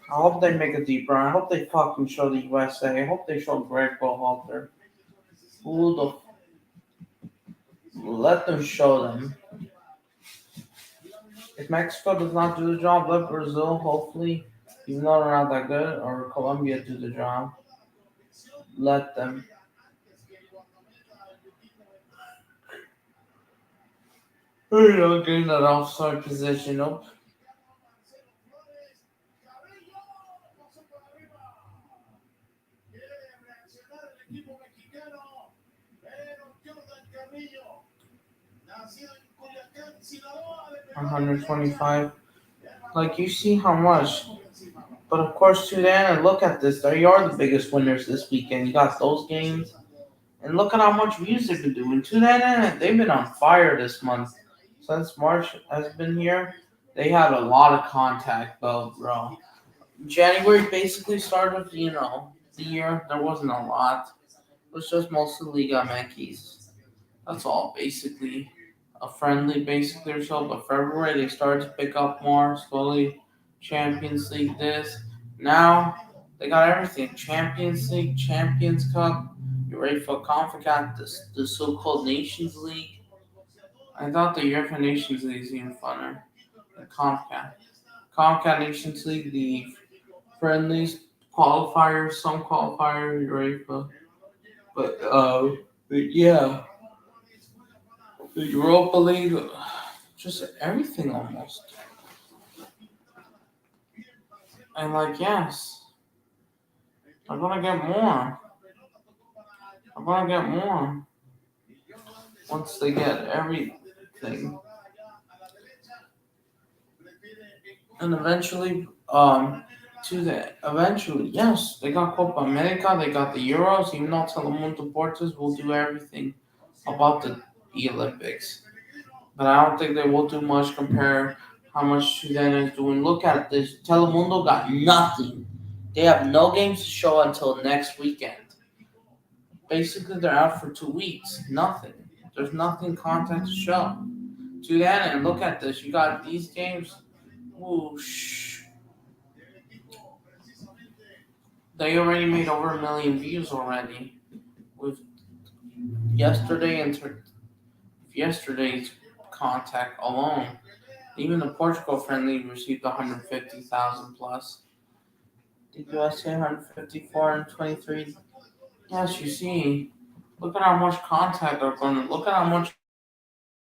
I hope they make a deep run. I hope they fucking show the USA. I hope they show Greg Berhalter. Who let them show them. if Mexico does not do the job, let Brazil, hopefully, even though they're not that good, or Colombia do the job. Let them. Getting that offside position up. $125. Like, you see how much. But of course, Sudan, and look at this. They are the biggest winners this weekend. You got those games. And look at how much views they've been doing. Sudan, they've been on fire this month. Since March has been here, they had a lot of contact, bro. January basically started, the year. There wasn't a lot. It was just mostly Liga MX. That's all, basically. A friendly, basically, or so. But February, they started to pick up more slowly. Champions League, this. Now, they got everything. Champions League, Champions Cup, UEFA CONCACAF, the so-called Nations League. I thought the UEFA Nations League is even funner. The CONCACAF Nations League, the friendlies, qualifiers, some qualifiers, UEFA. But yeah, the Europa League, just everything almost. And like, yes, I'm gonna get more. Once they get everything. And eventually, yes, they got Copa America, they got the Euros, even though Telemundo Deportes will do everything about the Olympics. But I don't think they will do much compare how much Sudan is doing. Look at this. Telemundo got nothing. They have no games to show until next weekend. Basically, they're out for 2 weeks. Nothing. There's nothing content to show. Sudan, and look at this. You got these games. Whoosh. They already made over 1 million views already. With yesterday's contact alone. Even the Portugal friendly received 150,000 plus. The USA 154 and 23. Yes, you see. Look at how much contact they're going to. Look at how much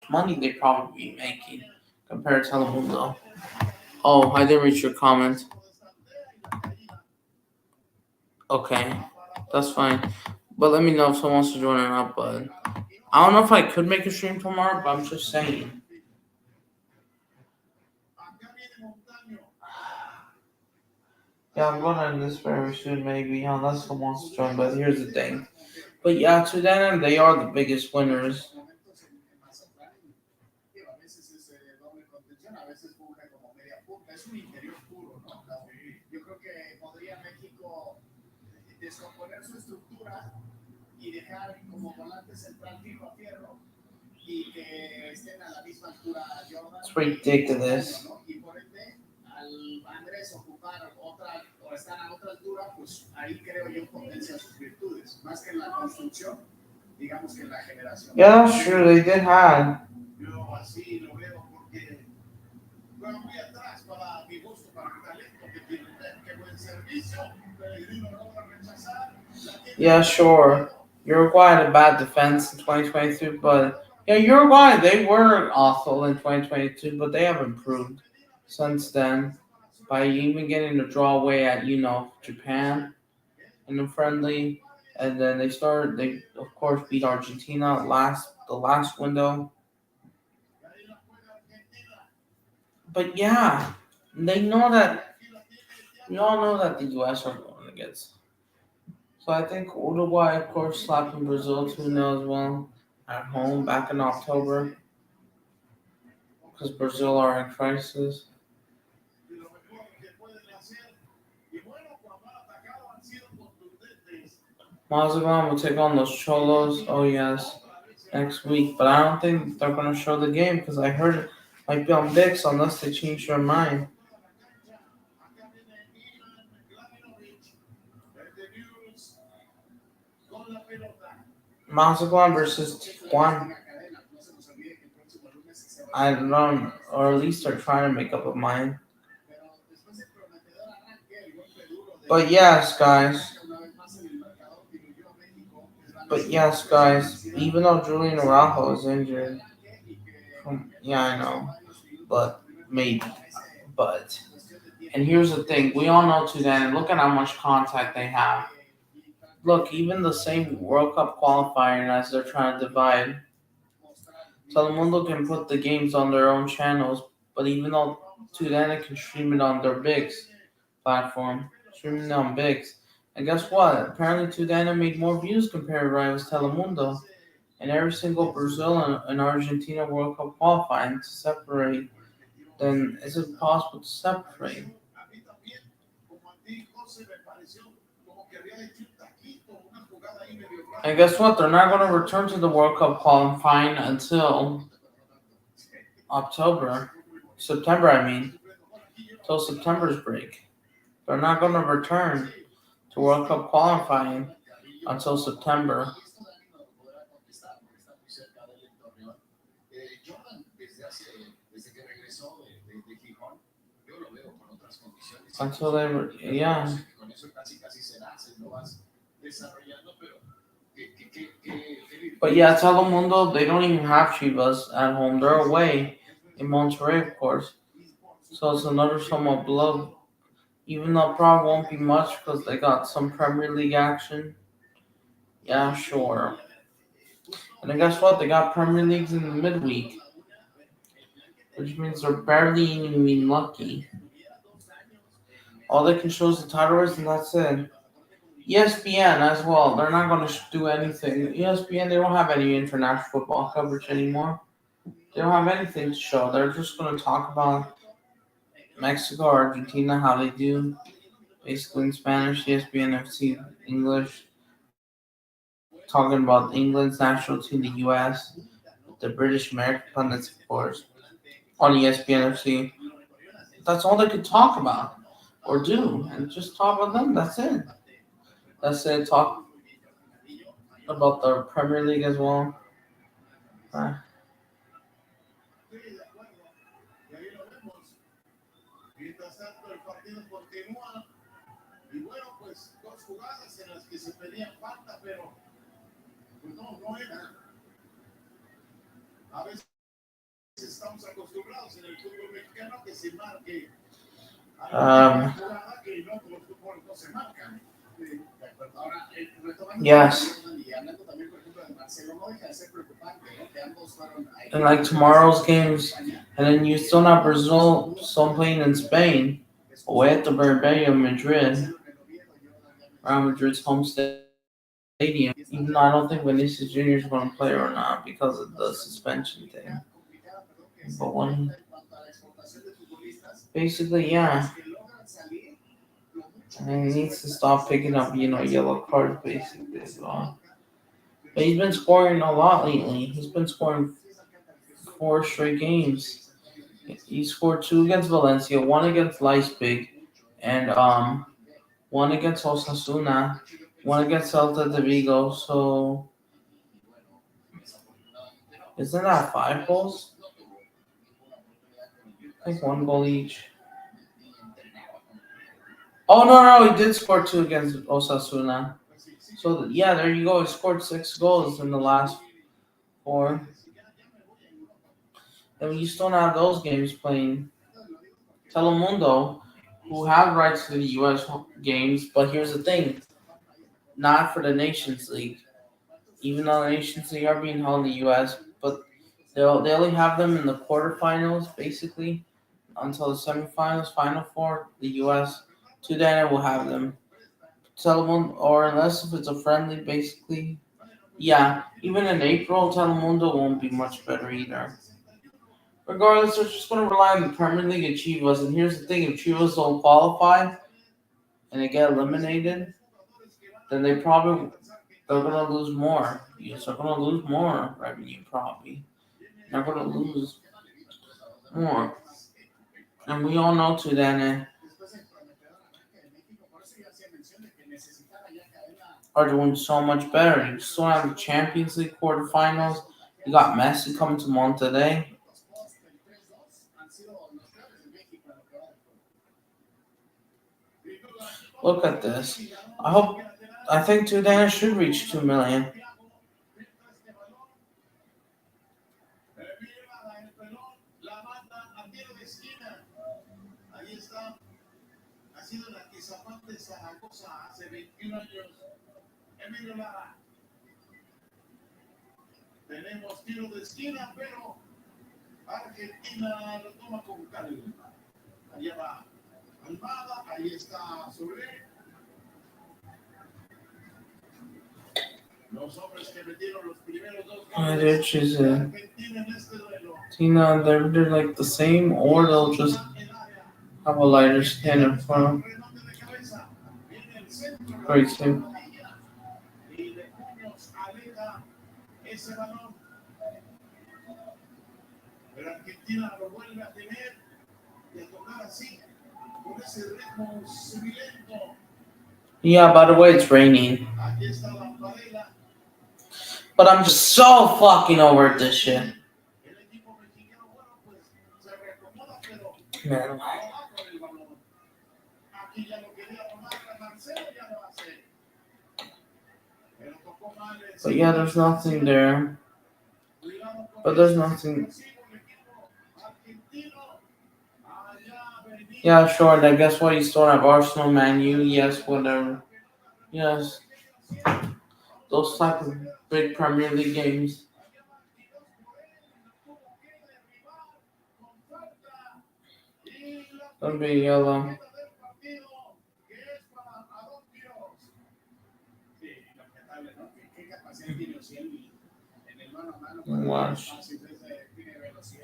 money they probably be making compared to Telemundo. Oh, I didn't reach your comment. Okay, that's fine. But let me know if someone wants to join or not. But I don't know if I could make a stream tomorrow, but I'm just saying. Yeah, I'm going to end this very soon, maybe, unless someone wants to join. But here's the thing. But yeah, Sudan, they are the biggest winners. It's ridiculous. Yeah, that's true. They did have. Yeah, sure. Uruguay had a bad defense in 2022, but yeah, Uruguay, they were awful in 2022, but they have improved since then by even getting a draw away at Japan in the friendly, and then they of course beat Argentina the last window. But yeah, they know that we all know that the US are going against. So I think Uruguay, of course, slapping Brazil 2-0 as well at home back in October because Brazil are in crisis. Mazatlan will take on those Cholos. Oh yes, next week. But I don't think they're going to show the game because I heard it might be on ViX unless they change their mind. Mazatlan versus Tijuana. I don't know, or at least they're trying to make up a mind. But yes, guys. But yes, guys. Even though Julian Araujo is injured, yeah, I know. But maybe. But and here's the thing: we all know to then look at how much contact they have. Look, even the same World Cup qualifier as they're trying to divide. Telemundo can put the games on their own channels, but even though Tudana can stream it on their Bigs platform, streaming it on Bigs. And guess what? Apparently Tudana made more views compared to rivals Telemundo. And every single Brazil and Argentina World Cup qualifying to separate, then is it possible to separate? And guess what? They're not going to return to the World Cup qualifying until September, I mean, till September's break. They're not going to return to World Cup qualifying until September. Until yeah. But yeah, Telemundo, they don't even have Chivas at home. They're away in Monterrey, of course. So it's another somewhat blow. Even though it probably won't be much because they got some Premier League action. Yeah, sure. And then guess what? They got Premier Leagues in the midweek. Which means they're barely even lucky. All they can show is the title race and that's it. ESPN as well. They're not going to do anything. ESPN, they don't have any international football coverage anymore. They don't have anything to show. They're just going to talk about Mexico, Argentina, how they do. Basically in Spanish, ESPN FC English. Talking about England's national team, the US, the British American pundits, of course, on ESPN FC. That's all they could talk about or do. And just talk about them. That's it. That's it. Talk about the Premier League as well. Um, yes. And like tomorrow's games, and then you still have Brazil still playing in Spain, away at the Bernabeu, Madrid, Real Madrid's home stadium. Even though I don't think Vinicius Jr. is going to play or not because of the suspension thing. But when basically, yeah. And he needs to stop picking up, yellow cards basically as well. But he's been scoring a lot lately. He's been scoring 4 straight games. He scored 2 against Valencia, 1 against Leipzig, and 1 against Osasuna, 1 against Celta de Vigo. So isn't that 5 goals? I think 1 goal each. Oh no, he did score 2 against Osasuna. So yeah, there you go. He scored 6 goals in the last 4. And you still don't have those games playing. Telemundo, who have rights to the U.S. games, but here's the thing: not for the Nations League. Even though the Nations League are being held in the U.S., but they only have them in the quarterfinals, basically, until the semifinals, Final Four. The U.S. Today will have them. Telemundo, or unless if it's a friendly, basically. Yeah, even in April, Telemundo won't be much better either. Regardless, they're just going to rely on the Premier League and Chivas. And here's the thing: if Chivas don't qualify and they get eliminated, then they're going to lose more. Yes, they're going to lose more revenue probably. They're going to lose more. And we all know Tudane are doing so much better. You still have the Champions League quarterfinals. You got Messi coming to Monterrey. Look at this. I think Tudana should reach 2 million. Tenemos tiro de esquina, pero Argentina lo toma con calma. Allá va Almada, ahí está Solé. Los hombres que metieron los primeros dos goles She's de Argentina en este duelo. Tina, they're like the same, or they'll just have a lighter skin in front. Great too. Y de puños aleja ese balón. Pero Argentina lo vuelve a tener y a tocar así, con ese ritmo sibilento. Yeah, by the way, it's raining. Aquí está la Varela. But I'm just so fucking over this shit. El equipo mexicano, bueno, pues se reacomoda, pero Man. no va con el balón. Aquí ya lo quería tomar Marcelo, ya lo hace. Pero tocó mal el But yeah, there's nothing there. But there's nothing. Yeah, sure. I guess why you still have Arsenal, Man U. Yes, whatever. Yes. Those type of big Premier League games. Gonna be yellow. Watch.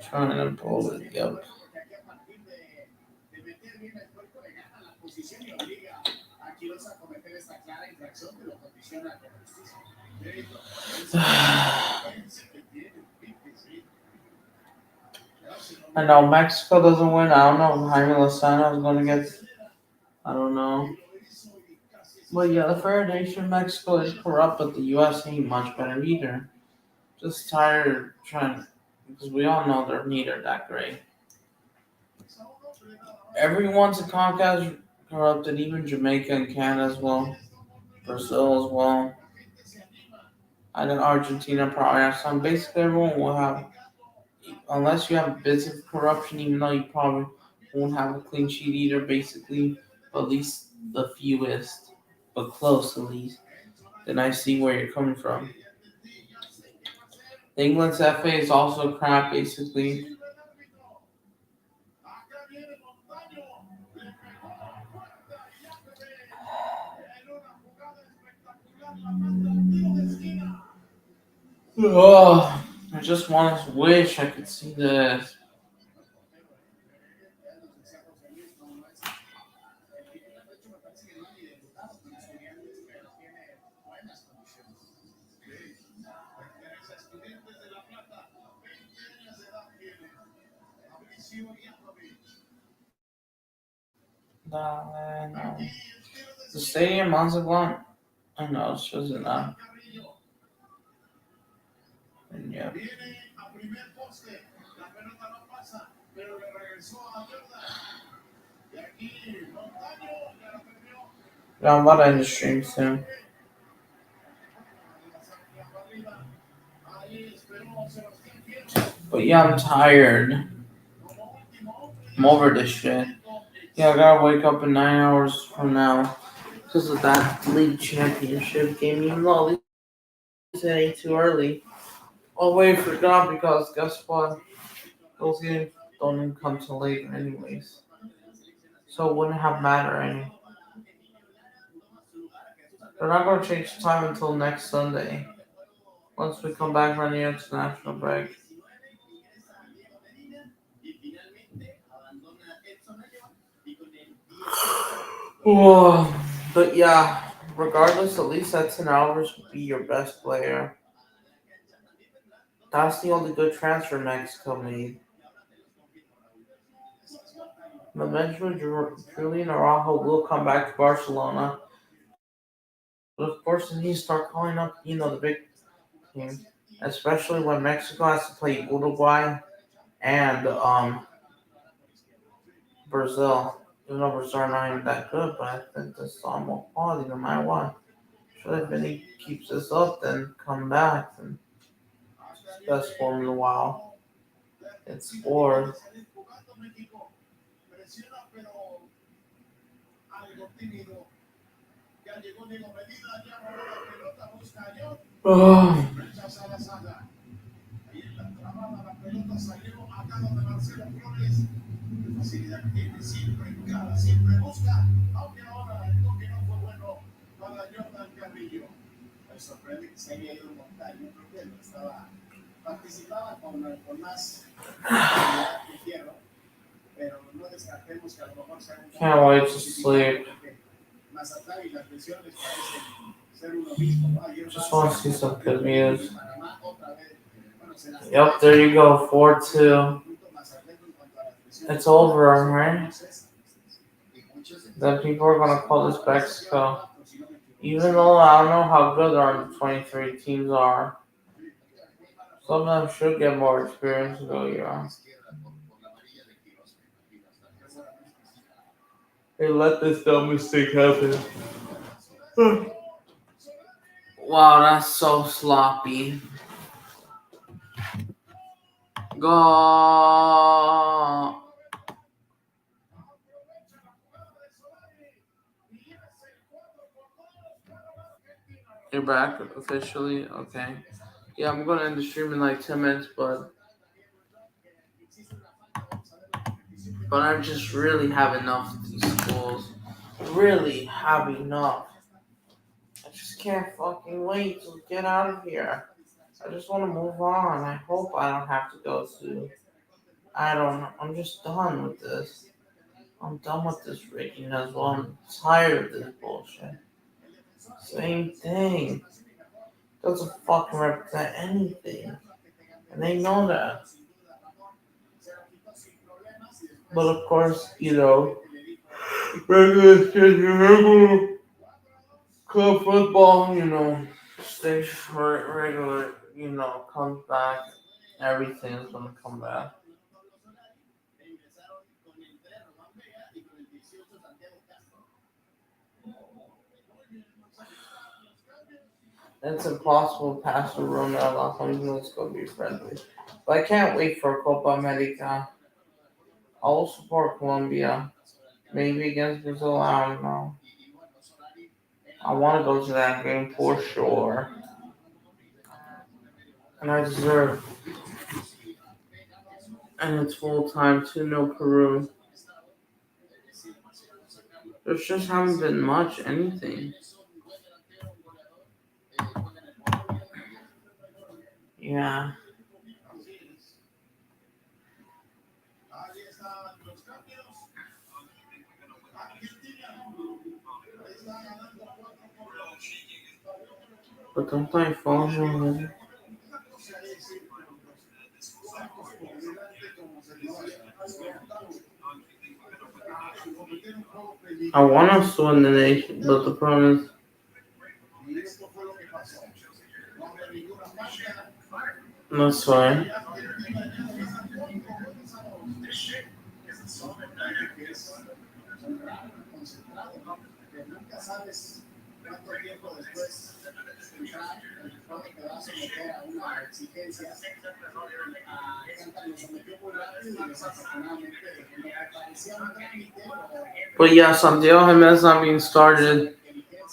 Trying to pull it. Yep. I know Mexico doesn't win. I don't know if Jaime Lozano is going to get. I don't know. But yeah, the Federation of Mexico is corrupt, but the U.S. ain't much better either. Just tired of trying, because we all know they're neither that great. Everyone's a CONCACAF corrupted, even Jamaica and Canada as well, Brazil as well. I think Argentina probably have some. Basically, everyone will have, unless you have a bit of corruption, even though you probably won't have a clean sheet either, basically, but at least the fewest, but close at least. Then I see where you're coming from. England's FA is also crap, basically. Oh, I just want to wish I could see this. No. The stadium, Mazatlan. I know it's just enough. And yeah. Yeah, I'm about to end the stream soon. But yeah, I'm tired. I'm over this shit. Yeah, I gotta wake up in 9 hours from now because of that league championship game. Even though at least it ain't too early. I'll wait for God because guess what? Those games don't even come till later anyways. So it wouldn't have mattered any. They're not gonna change the time until next Sunday. Once we come back from the international break. Whoa. But yeah, regardless, at least Edson Alvarez would be your best player. That's the only good transfer Mexico made. Eventually, Julian Araujo will come back to Barcelona. But of course, they need to start calling up, the big teams. Especially when Mexico has to play Uruguay and Brazil. The numbers are not even that good, but I think this is all more quality no matter what. Sure, if he keeps this up, then come back and best form in a while. It's fourth. Oh. Facilidad que tiene, siempre encara, siempre busca, aunque ahora el toque no fue bueno para Jordan Carrillo. Me sorprende que se haya ido Montaño, yo creo que él participaba con más calidad que Hierro, pero no descartemos que a lo mejor sea un Can't wait to sleep. Mazatlán y las lesiones parecen ser uno mismo, ¿no? Ayer Just want to see some good news. Panamá otra vez, bueno, se las Yep, there you go, 4-2. It's over, right? Then people are gonna call this Mexico. Even though I don't know how good our under 23 teams are. Some of them should get more experience to go year. Hey, let this dumb mistake happen. Wow, that's so sloppy. Go. You're back officially? Okay. Yeah, I'm gonna end the stream in like 10 minutes, but I just really have enough of these schools. Really have enough. I just can't fucking wait to get out of here. I just want to move on. I hope I don't have to go to. I don't know. I'm just done with this. I'm done with this rigging as well. I'm tired of this bullshit. Same thing. Doesn't fucking represent anything. And they know that. But of course, regular club football, stays regular, comes back. Everything is gonna come back. It's impossible to pass the room at last time, even though it's gonna be friendly. But I can't wait for Copa America. I will support Colombia. Maybe against Brazil, I don't know. I want to go to that game for sure. And I deserve. And it's full time 2-0 Peru. There's just haven't been much anything. Yeah. But don't I follow him? I want us to win the nation, but the problem is. That's fine. But yeah, Santiago Jimenez not being started,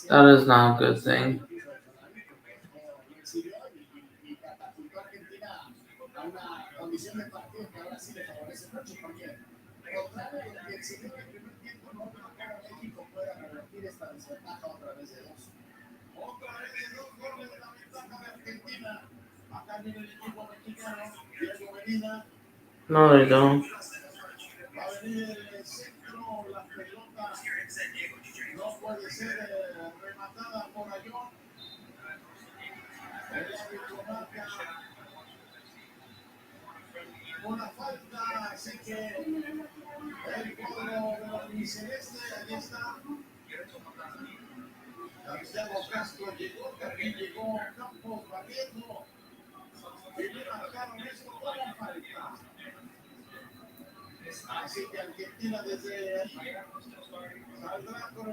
that is not a good thing. No, they don't.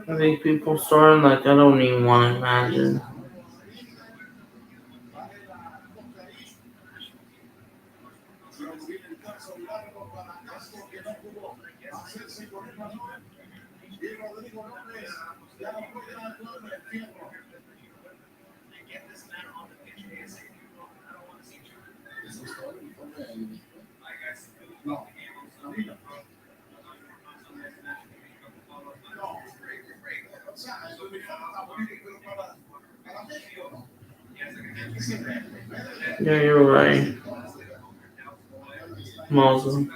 I think people starting like I don't even want to imagine. Yeah, you're right. Muslim.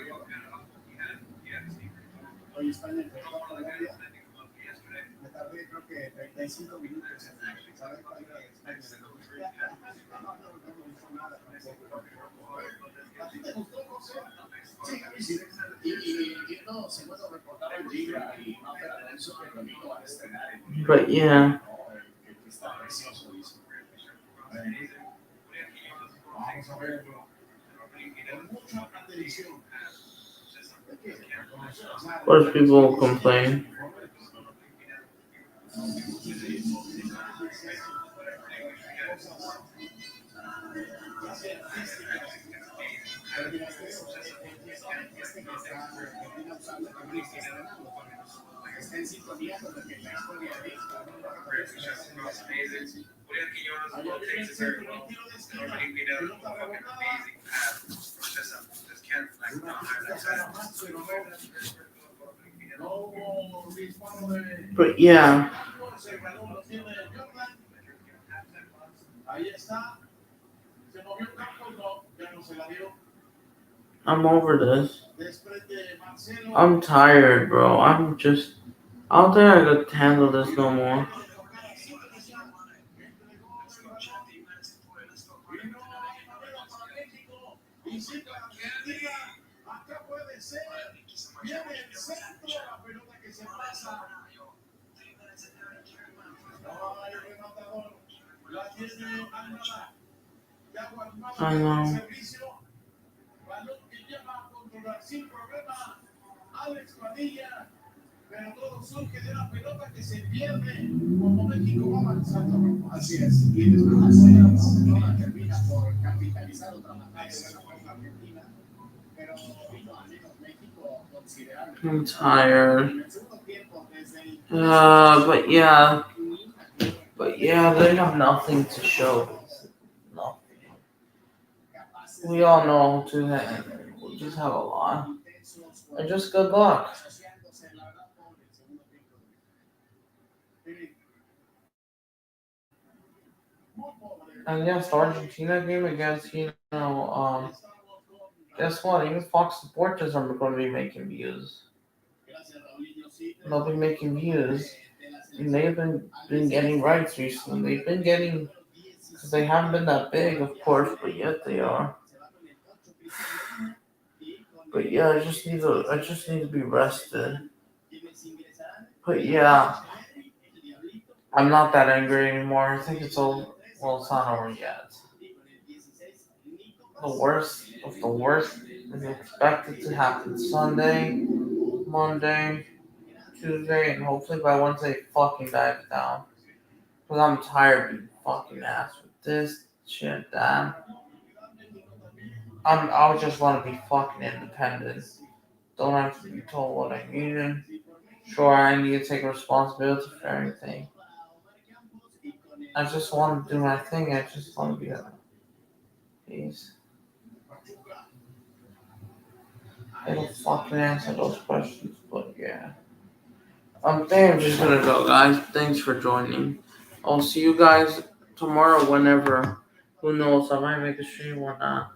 But yeah. Of course, people will complain. But yeah. I'm over this. I'm tired, bro. I don't think I could handle this no more. I know. I'm tired. But yeah, they have nothing to show. Nothing. We all know we'll just have a lot. And just good luck. And yes, the Argentina game against, guess what? Even Fox supporters are going to be making views. They'll be making views. And they've been getting rights recently. They've been getting, because they haven't been that big, of course, but yet they are. But yeah, I just need to be rested. But yeah, I'm not that angry anymore. I think it's all, well, it's not over yet. The worst of the worst is expected to happen Sunday, Monday, Tuesday, and hopefully by Wednesday it fucking dies down. Because I'm tired of being fucking ass with this shit, that. I just want to be fucking independent. Don't have to be told what I need. Sure, I need to take responsibility for everything. I just want to do my thing. I just want to be at peace. I don't fucking answer those questions, but yeah. I think I'm just gonna go, guys. Thanks for joining. I'll see you guys tomorrow whenever. Who knows? I might make a stream or not.